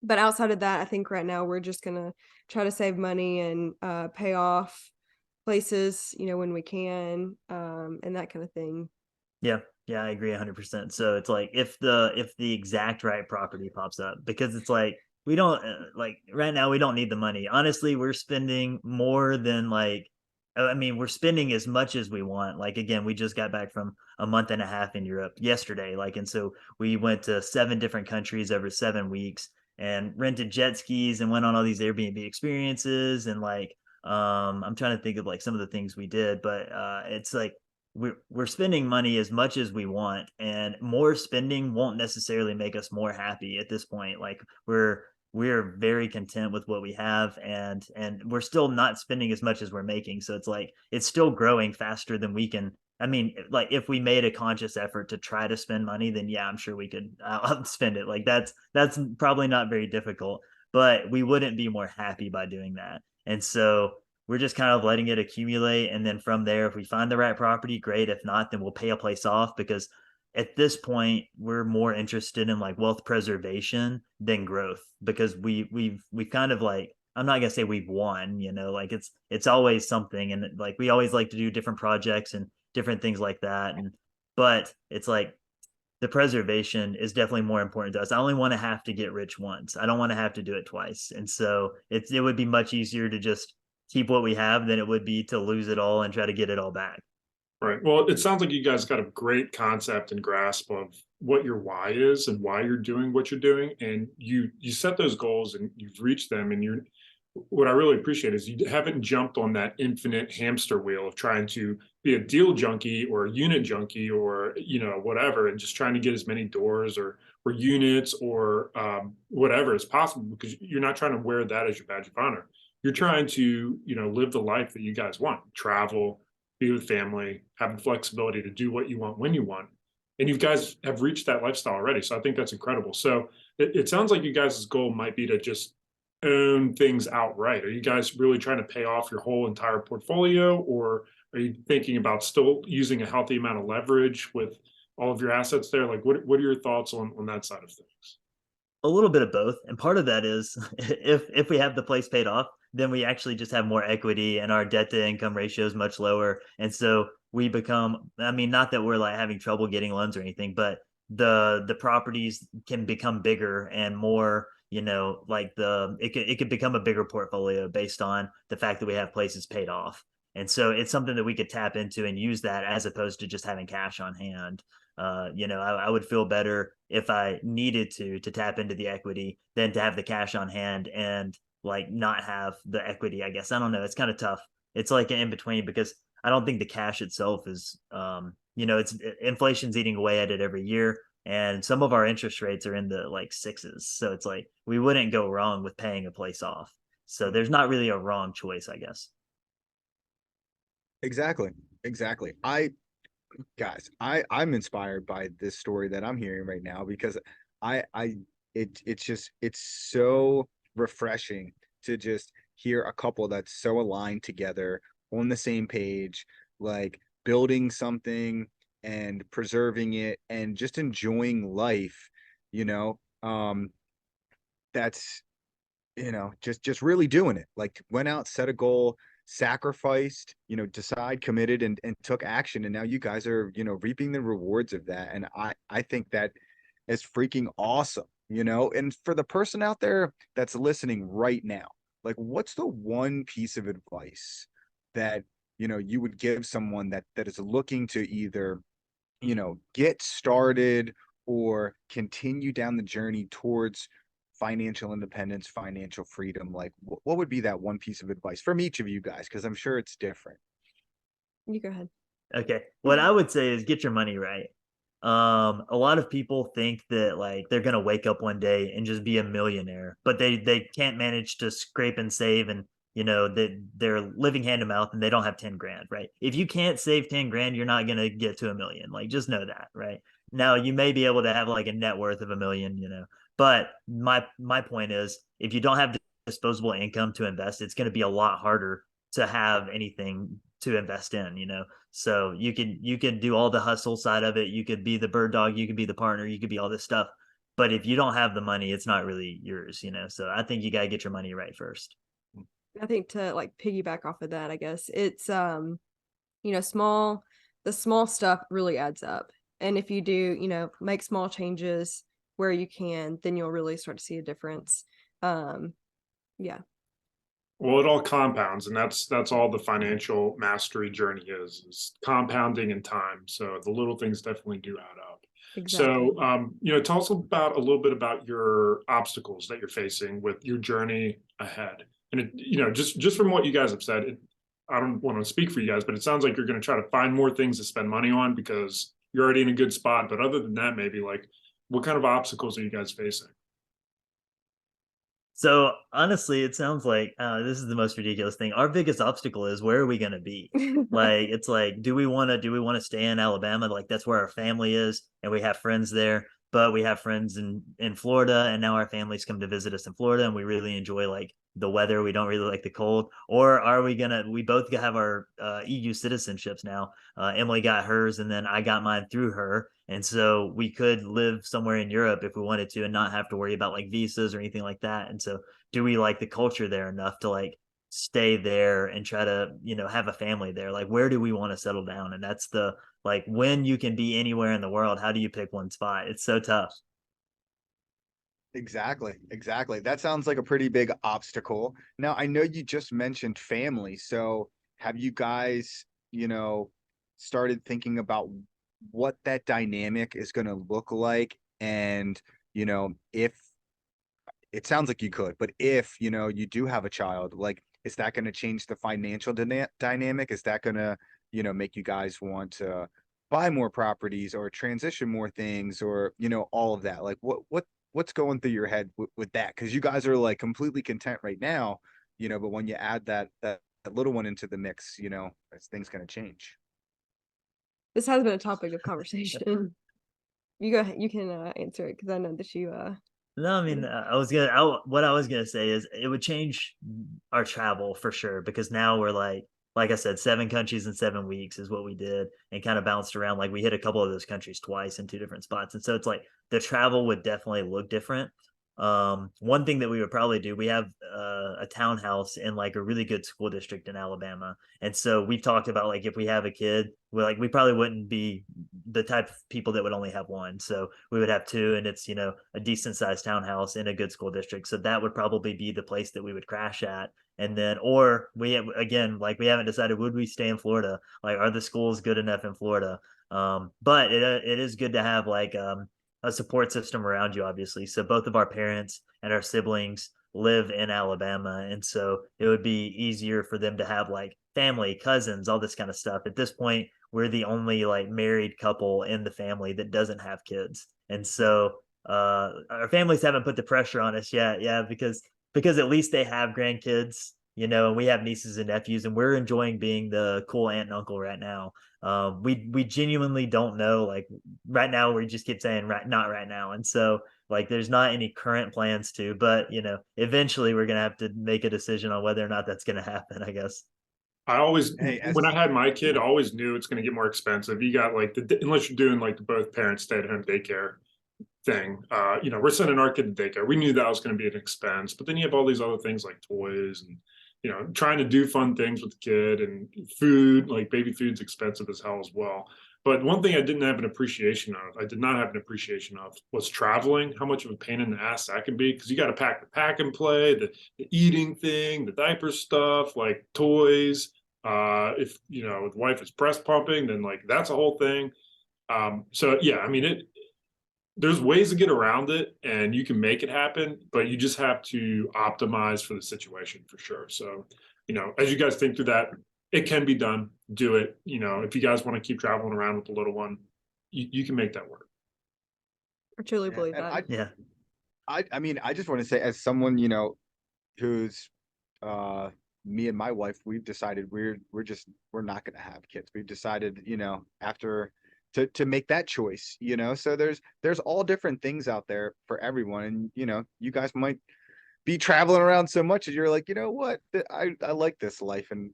But outside of that, I think right now we're just gonna try to save money and pay off places, when we can, and that kind of thing. Yeah. Yeah, I agree 100%. So it's like if the exact right property pops up, because it's like we don't like right now we don't need the money. Honestly, we're spending more than like I mean, we're spending as much as we want. Like again, we just got back from a month and a half in Europe yesterday. Like and so we went to 7 different countries over 7 weeks and rented jet skis and went on all these Airbnb experiences and like I'm trying to think of like some of the things we did, but it's like we're spending money as much as we want, and more spending won't necessarily make us more happy at this point. Like we're very content with what we have, and we're still not spending as much as we're making, so it's like it's still growing faster than we can. I mean, like if we made a conscious effort to try to spend money, then yeah, I'm sure we could spend it. Like that's probably not very difficult, but we wouldn't be more happy by doing that. And so we're just kind of letting it accumulate. And then from there, if we find the right property, great. If not, then we'll pay a place off, because at this point we're more interested in like wealth preservation than growth, because we've kind of like, I'm not gonna say we've won, like it's always something. And like we always like to do different projects and different things like that. And but it's like the preservation is definitely more important to us. I only want to have to get rich once. I don't want to have to do it twice. And so it would be much easier to just keep what we have than it would be to lose it all and try to get it all back. Right. Well, it sounds like you guys got a great concept and grasp of what your why is and why you're doing what you're doing. And you set those goals and you've reached them. And you're what I really appreciate is you haven't jumped on that infinite hamster wheel of trying to be a deal junkie or a unit junkie or whatever, and just trying to get as many doors or units or whatever as possible, because you're not trying to wear that as your badge of honor. You're trying to live the life that you guys want, travel, be with family, have the flexibility to do what you want when you want. And you guys have reached that lifestyle already. So I think that's incredible. So it sounds like you guys' goal might be to just own things outright. Are you guys really trying to pay off your whole entire portfolio, or are you thinking about still using a healthy amount of leverage with all of your assets there? Like, what are your thoughts on that side of things? A little bit of both, and part of that is if we have the place paid off, then we actually just have more equity and our debt to income ratio is much lower, and so we become, I mean, not that we're like having trouble getting loans or anything, but the properties can become bigger and more, like it could become a bigger portfolio based on the fact that we have places paid off. And so it's something that we could tap into and use that, as opposed to just having cash on hand. I would feel better if I needed to tap into the equity than to have the cash on hand and like not have the equity. I guess I don't know. It's kind of tough. It's like an in between, because I don't think the cash itself is, it's inflation's eating away at it every year, and some of our interest rates are in the like sixes. So it's like we wouldn't go wrong with paying a place off. So there's not really a wrong choice, I guess. Exactly. Exactly. I'm inspired by this story that I'm hearing right now, because it's so refreshing to just hear a couple that's so aligned together on the same page, like building something and preserving it and just enjoying life, you know. That's just really doing it. Like went out, set a goal, sacrificed, decide, committed, and took action. And now you guys are, reaping the rewards of that. And I think that is freaking awesome, and for the person out there that's listening right now, like what's the one piece of advice that, you would give someone that is looking to either, get started or continue down the journey towards financial independence, financial freedom? Like, what would be that one piece of advice from each of you guys? Because I'm sure it's different. You go ahead. Okay. What I would say is get your money right. A lot of people think that like they're gonna wake up one day and just be a millionaire, but they can't manage to scrape and save, and that they're living hand to mouth and they don't have 10 grand, right? If you can't save 10 grand, you're not gonna get to a million. Like just know that, right? Now you may be able to have like a net worth of a million, but my point is if you don't have disposable income to invest, it's gonna be a lot harder to have anything to invest in, so you could do all the hustle side of it. You could be the bird dog, you could be the partner, you could be all this stuff. But if you don't have the money, it's not really yours, So I think you gotta get your money right first. I think to like piggyback off of that, I guess it's the small stuff really adds up. And if you do, you know, make small changes where you can, then you'll really start to see a difference. Yeah. Well, it all compounds, and that's all the financial mastery journey is compounding in time. So the little things definitely do add up. Exactly. So, tell us about a little bit about your obstacles that you're facing with your journey ahead. And just from what you guys have said, I don't want to speak for you guys, but it sounds like you're going to try to find more things to spend money on because you're already in a good spot. But other than that, maybe like, what kind of obstacles are you guys facing? So honestly, it sounds like this is the most ridiculous thing. Our biggest obstacle is where are we going to be? Like, it's like, do we want to stay in Alabama? Like, that's where our family is, and we have friends there. But we have friends in Florida, and now our families come to visit us in Florida, and we really enjoy like the weather. We don't really like the cold. Or are we gonna? We both have our EU citizenships now. Emily got hers, and then I got mine through her. And so we could live somewhere in Europe if we wanted to and not have to worry about like visas or anything like that. And so do we like the culture there enough to like stay there and try to, have a family there? Like, where do we want to settle down? And that's the like, when you can be anywhere in the world, how do you pick one spot? It's so tough. Exactly. Exactly. That sounds like a pretty big obstacle. Now, I know you just mentioned family. So have you guys, started thinking about what that dynamic is going to look like? And, if it sounds like you could, but if, you do have a child, like, is that going to change the financial dynamic? Is that going to, make you guys want to buy more properties or transition more things or, all of that? Like, what's going through your head with that? Because you guys are like completely content right now, but when you add that little one into the mix, things going to change. This has been a topic of conversation. You go ahead, you can answer it because I know that you No, I mean, what I was gonna say is it would change our travel for sure because now we're like I said, 7 countries in 7 weeks is what we did and kind of bounced around. Like we hit a couple of those countries twice in 2 different spots, and so it's like the travel would definitely look different. One thing that we would probably do, we have a townhouse in like a really good school district in Alabama, and so we've talked about like if we have a kid, we probably wouldn't be the type of people that would only have one, so we would have two, and it's a decent sized townhouse in a good school district, so that would probably be the place that we would crash at. And then, or again, like we haven't decided, would we stay in Florida? Like, are the schools good enough in Florida? But it is good to have like a support system around you, obviously. So both of our parents and our siblings live in Alabama. And so it would be easier for them to have like family, cousins, all this kind of stuff. At this point, we're the only like married couple in the family that doesn't have kids. And so our families haven't put the pressure on us yet. Yeah, because at least they have grandkids, and we have nieces and nephews, and we're enjoying being the cool aunt and uncle right now. We genuinely don't know. Like right now, we just keep saying not right now, and so like there's not any current plans to. But eventually we're gonna have to make a decision on whether or not that's gonna happen, I guess. I always, Hey, when I had my kid, I always knew it's going to get more expensive. You got like unless you're doing like the both parents stay at home daycare thing. We're sending our kid to daycare. We knew that was going to be an expense, but then you have all these other things like toys and trying to do fun things with the kid and food. Like baby food's expensive as hell as well. But one thing I didn't have an appreciation of, I did not have an appreciation of, was traveling. How much of a pain in the ass that can be because you got to pack the pack and play, the eating thing, the diaper stuff, like toys. If the wife is breast pumping, then like that's a whole thing. So yeah, I mean there's ways to get around it and you can make it happen, but you just have to optimize for the situation for sure. So, as you guys think through that, it can be done. Do it. If you guys want to keep traveling around with the little one, you can make that work. I truly Yeah, believe and that. Yeah. I mean, I just want to say, as someone, who's me and my wife, we've decided we're not going to have kids. We've decided, after to make that choice, so there's all different things out there for everyone. And, you guys might be traveling around so much that you're like, what, I like this life and,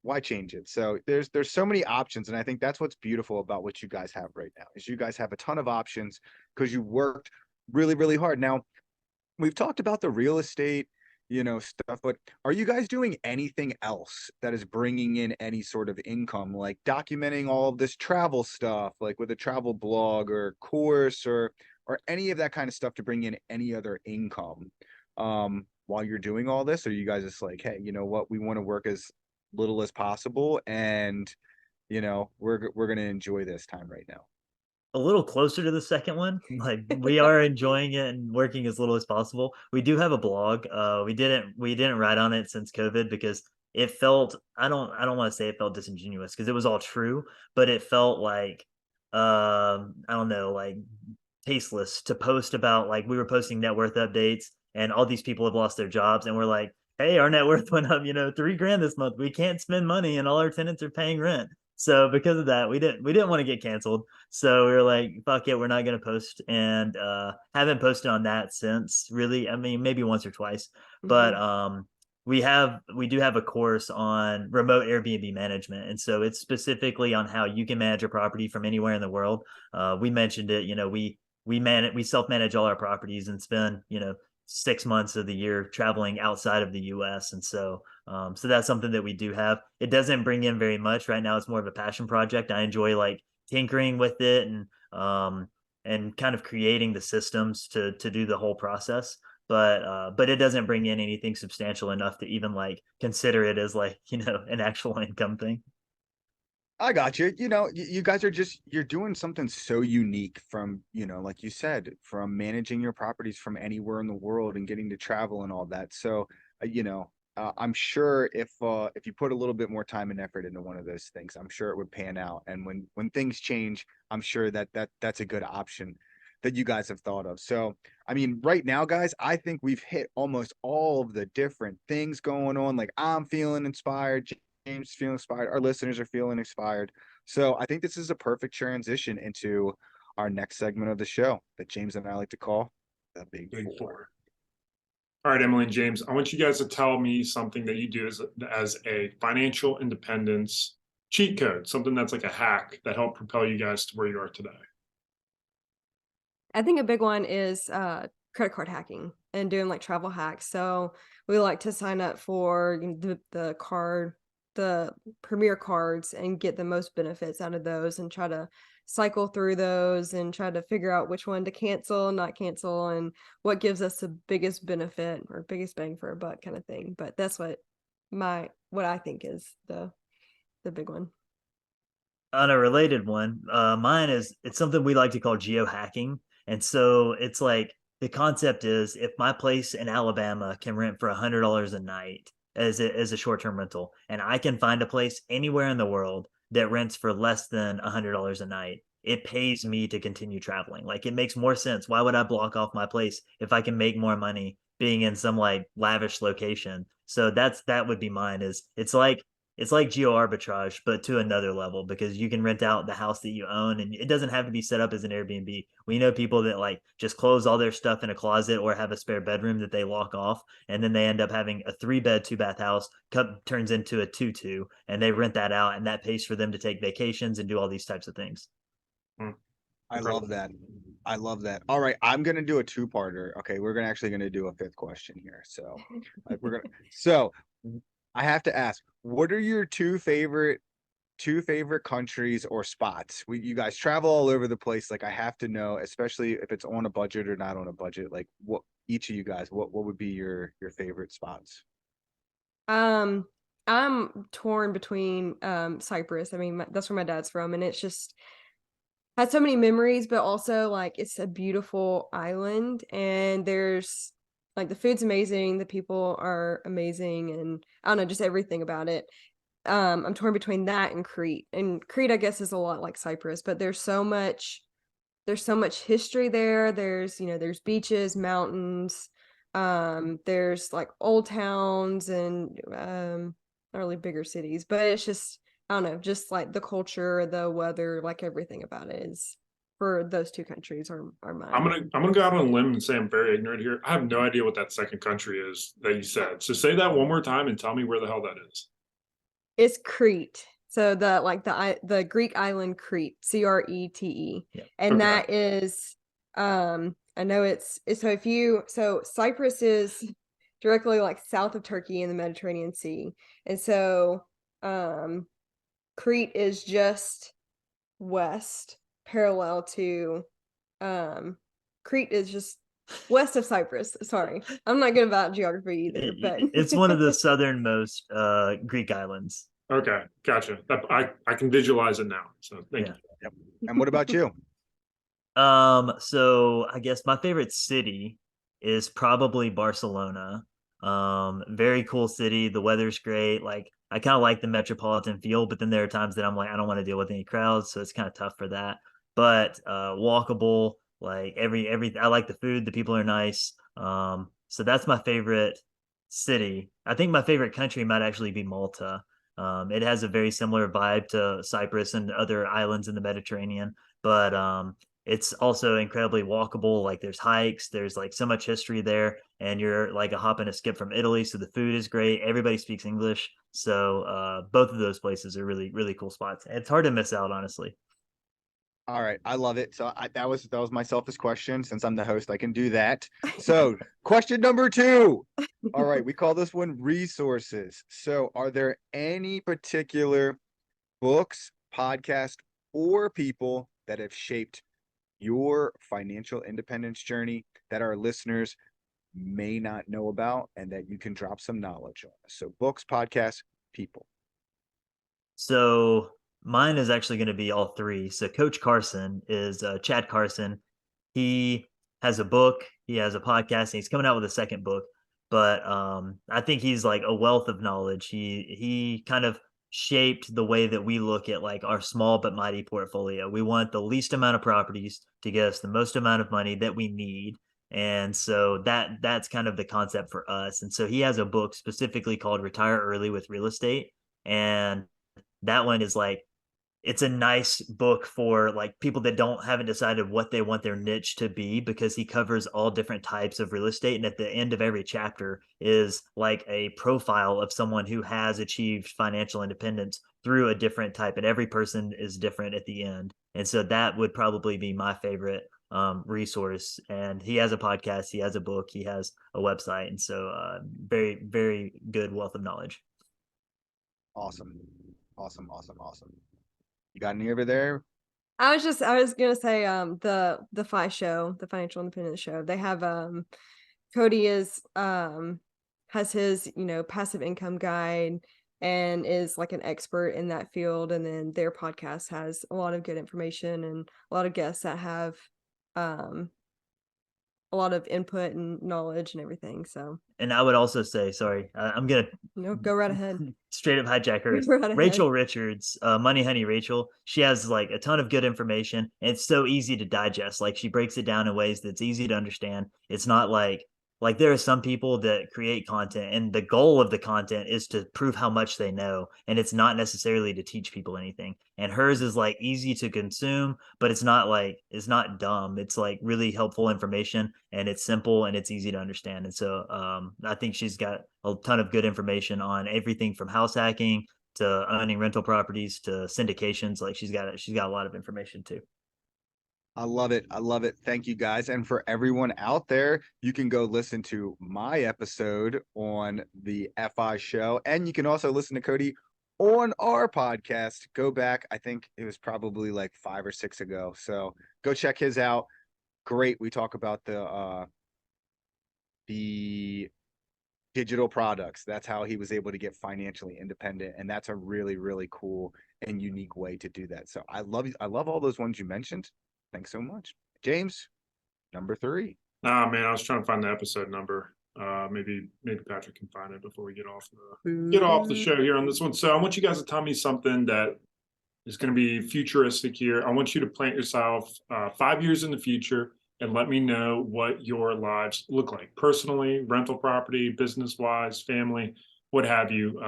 why change it? So there's so many options. And I think that's what's beautiful about what you guys have right now is you guys have a ton of options because you worked really, really hard. Now, we've talked about the real estate, stuff. But are you guys doing anything else that is bringing in any sort of income, like documenting all of this travel stuff, like with a travel blog or course or any of that kind of stuff to bring in any other income while you're doing all this? Or are you guys just like, hey, you know what, we want to work as little as possible, and we're gonna enjoy this time right now? A little closer to the second one. Like, we are enjoying it and working as little as possible. We do have a blog. We didn't write on it since COVID because it felt, I don't want to say it felt disingenuous because it was all true, but it felt like I don't know, like tasteless to post about, like, we were posting net worth updates and all these people have lost their jobs and we're like, hey, our net worth went up, $3,000 this month. We can't spend money and all our tenants are paying rent. So because of that, we didn't want to get canceled. So we were like, fuck it, we're not gonna post, and haven't posted on that since, really. I mean, maybe once or twice. But we do have a course on remote Airbnb management. And so it's specifically on how you can manage a property from anywhere in the world. We mentioned it, we self-manage all our properties and spend, 6 months of the year traveling outside of the US. And so that's something that we do have. It doesn't bring in very much right now. It's more of a passion project. I enjoy like tinkering with it and kind of creating the systems to do the whole process. But it doesn't bring in anything substantial enough to even like consider it as like, an actual income thing. I got you. You guys are you're doing something so unique from, like you said, from managing your properties from anywhere in the world and getting to travel and all that. So, I'm sure if you put a little bit more time and effort into one of those things, I'm sure it would pan out. And when things change, I'm sure that's a good option that you guys have thought of. So, I mean, right now, guys, I think we've hit almost all of the different things going on. Like, I'm feeling inspired. James feeling inspired. Our listeners are feeling inspired. So I think this is a perfect transition into our next segment of the show that James and I like to call the Big Big Four. Four. All right, Emily and James, I want you guys to tell me something that you do as a financial independence cheat code, something that's like a hack that helped propel you guys to where you are today. I think a big one is credit card hacking and doing like travel hacks. So we like to sign up for the premier cards and get the most benefits out of those and try to cycle through those and try to figure out which one to cancel, not cancel, and what gives us the biggest benefit or biggest bang for a buck kind of thing. But that's what I think is the big one. On a related one, mine it's something we like to call geohacking. And so it's like the concept is if my place in Alabama can rent for $100 a night as a short-term rental, and I can find a place anywhere in the world that rents for less than $100 a night, it pays me to continue traveling. Like, it makes more sense. Why would I block off my place if I can make more money being in some like lavish location? So that would be mine. It's like geo arbitrage, but to another level, because you can rent out the house that you own and it doesn't have to be set up as an Airbnb. We know people that like just close all their stuff in a closet or have a spare bedroom that they lock off. And then they end up having a 3-bed, 2-bath house turns into a 2-2 and they rent that out, and that pays for them to take vacations and do all these types of things. I love that. I love that. All right, I'm gonna do a two-parter. Okay, we're gonna do a fifth question here. So I have to ask, what are your two favorite countries or spots? You guys travel all over the place. Like, I have to know, especially if it's on a budget or not on a budget, like what each of you guys, what would be your favorite spots? I'm torn between Cyprus. I mean, that's where my dad's from, and it's just has so many memories, but also like it's a beautiful island, and there's like the food's amazing, the people are amazing, and I don't know, just everything about it. I'm torn between that and Crete. And Crete, I guess, is a lot like Cyprus, but there's so much history there. There's beaches, mountains, there's like old towns and not really bigger cities, but it's just, I don't know, just like the culture, the weather, like everything about it is for those two countries are mine. I'm gonna go out on a limb and say I'm very ignorant here. I have no idea what that second country is that you said. So say that one more time and tell me where the hell that is. It's Crete. So the Greek island Crete, Crete. Yeah. And Okay. that is I know it's so Cyprus is directly like south of Turkey in the Mediterranean Sea. And so Crete is just west, parallel to Crete is just west of Cyprus. Sorry, I'm not good about geography either, but It's one of the southernmost Greek islands. Okay, gotcha. I can visualize it now. So thank Yeah. you. And what about you? So I guess my favorite city is probably Barcelona. Very cool city. The weather's great. Like I kind of like the metropolitan feel, but then there are times that I'm like, I don't want to deal with any crowds, so it's kind of tough for that. But walkable, like every I like the food, the people are nice. So that's my favorite city. I think my favorite country might actually be Malta. It has a very similar vibe to Cyprus and other islands in the Mediterranean, but it's also incredibly walkable. Like there's hikes, there's like so much history there, and you're like a hop and a skip from Italy. So the food is great. Everybody speaks English. So both of those places are really, really cool spots. It's hard to miss out, honestly. All right, I love it. So that was my selfish question. Since I'm the host, I can do that. So question number 2. All right, we call this one resources. So are there any particular books, podcasts, or people that have shaped your financial independence journey that our listeners may not know about and that you can drop some knowledge on? So books, podcasts, people. So mine is actually going to be all three. So Coach Carson is Chad Carson. He has a book, he has a podcast, and he's coming out with a second book. But I think he's like a wealth of knowledge. He kind of shaped the way that we look at like our small but mighty portfolio. We want the least amount of properties to get us the most amount of money that we need. And so that's kind of the concept for us. And so he has a book specifically called Retire Early with Real Estate. And that one is like it's a nice book for like people that haven't decided what they want their niche to be, because he covers all different types of real estate, and at the end of every chapter is like a profile of someone who has achieved financial independence through a different type, and every person is different at the end. And so that would probably be my favorite resource. And he has a podcast, he has a book, he has a website, and so very, very good wealth of knowledge. Awesome. You got any over there? I was gonna say the FI show, the Financial Independence Show. They have Cody has his, passive income guide and is like an expert in that field, and then their podcast has a lot of good information and a lot of guests that have a lot of input and knowledge and everything. So, And I would also say, sorry, I'm gonna go right ahead. straight up hijack hers. Go right ahead. Rachel Richards, Money Honey Rachel, she has like a ton of good information, and it's so easy to digest. Like she breaks it down in ways that's easy to understand. It's not like there are some people that create content and the goal of the content is to prove how much they know, and it's not necessarily to teach people anything. And hers is like easy to consume, but it's not dumb. It's like really helpful information, and it's simple and it's easy to understand. And so I think she's got a ton of good information on everything from house hacking to owning rental properties to syndications. Like she's got a lot of information too. I love it. Thank you, guys. And for everyone out there, you can go listen to my episode on the FI show. And you can also listen to Cody on our podcast. Go back. I think it was probably like 5 or 6 ago. So go check his out. Great. We talk about the digital products. That's how he was able to get financially independent. And that's a really, really cool and unique way to do that. So I love all those ones you mentioned. Thanks so much. James, number 3. Ah, man, I was trying to find the episode number. Maybe Patrick can find it before we get off the show here on this one. So I want you guys to tell me something that is going to be futuristic here. I want you to plant yourself 5 years in the future and let me know what your lives look like personally, rental property, business wise, family, what have you.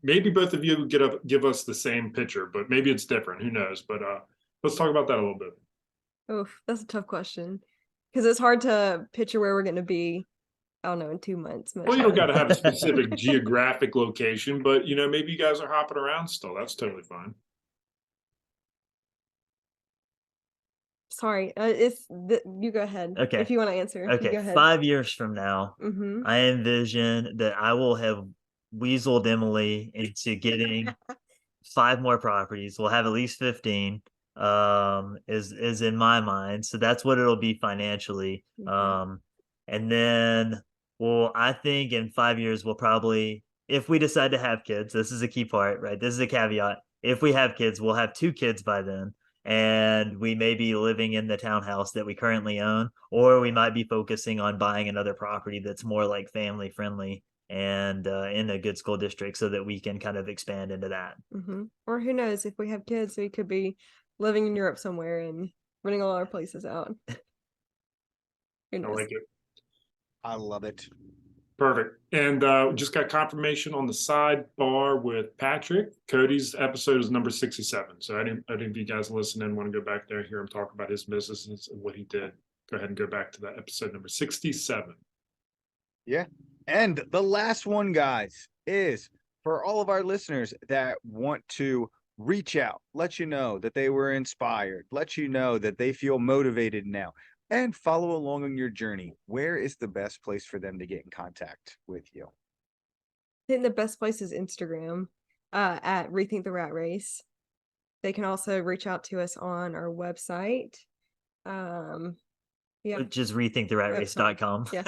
Maybe both of you give us the same picture, but maybe it's different. Who knows? But let's talk about that a little bit. Oof, that's a tough question because it's hard to picture where we're going to be. I don't know, in 2 months. Well, you don't got to have a specific geographic location, but maybe you guys are hopping around still. That's totally fine. sorry. You go ahead. Okay. If you want to answer. You Okay, go ahead. 5 years from now, Mm-hmm. I envision that I will have weaseled Emily into getting 5 more properties. We'll have at least 15, is in my mind. So that's what it'll be financially. And then, well, I think in 5 years we'll probably, if we decide to have kids, this is a key part, right? This is a caveat. If we have kids, we'll have 2 kids by then. And we may be living in the townhouse that we currently own, or we might be focusing on buying another property that's more like family friendly and in a good school district so that we can kind of expand into that. Or who knows, if we have kids, we could be living in Europe somewhere and renting all our places out. Who I knows? like it. I love it. Perfect. And we just got confirmation on the sidebar with Patrick. Cody's episode is number 67. So I didn't if you guys listening want to go back there and hear him talk about his business and what he did. Go ahead and go back to that episode number 67. Yeah. And the last one, guys, is for all of our listeners that want to reach out, let you know that they were inspired, let you know that they feel motivated now, and follow along on your journey. Where is the best place for them to get in contact with you? I think the best place is Instagram at Rethink the Rat Race. They can also reach out to us on our website. Yeah. Which is rethinktheratrace.com. Yeah.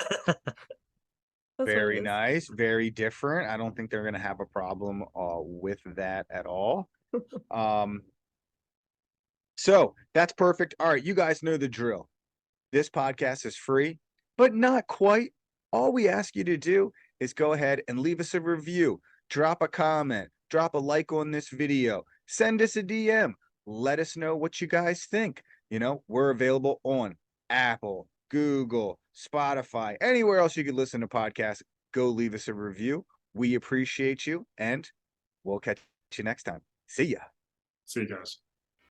That's what it Very is. nice, very different. I don't think they're going to have a problem with that at all. So that's perfect. All right, you guys know the drill. This podcast is free, but not quite. All we ask you to do is go ahead and leave us a review, drop a comment, drop a like on this video, send us a DM, let us know what you guys think. You know, we're available on Apple, Google, Spotify, anywhere else you could listen to podcasts. Go leave us a review. We appreciate you, and we'll catch you next time. See ya. See you guys.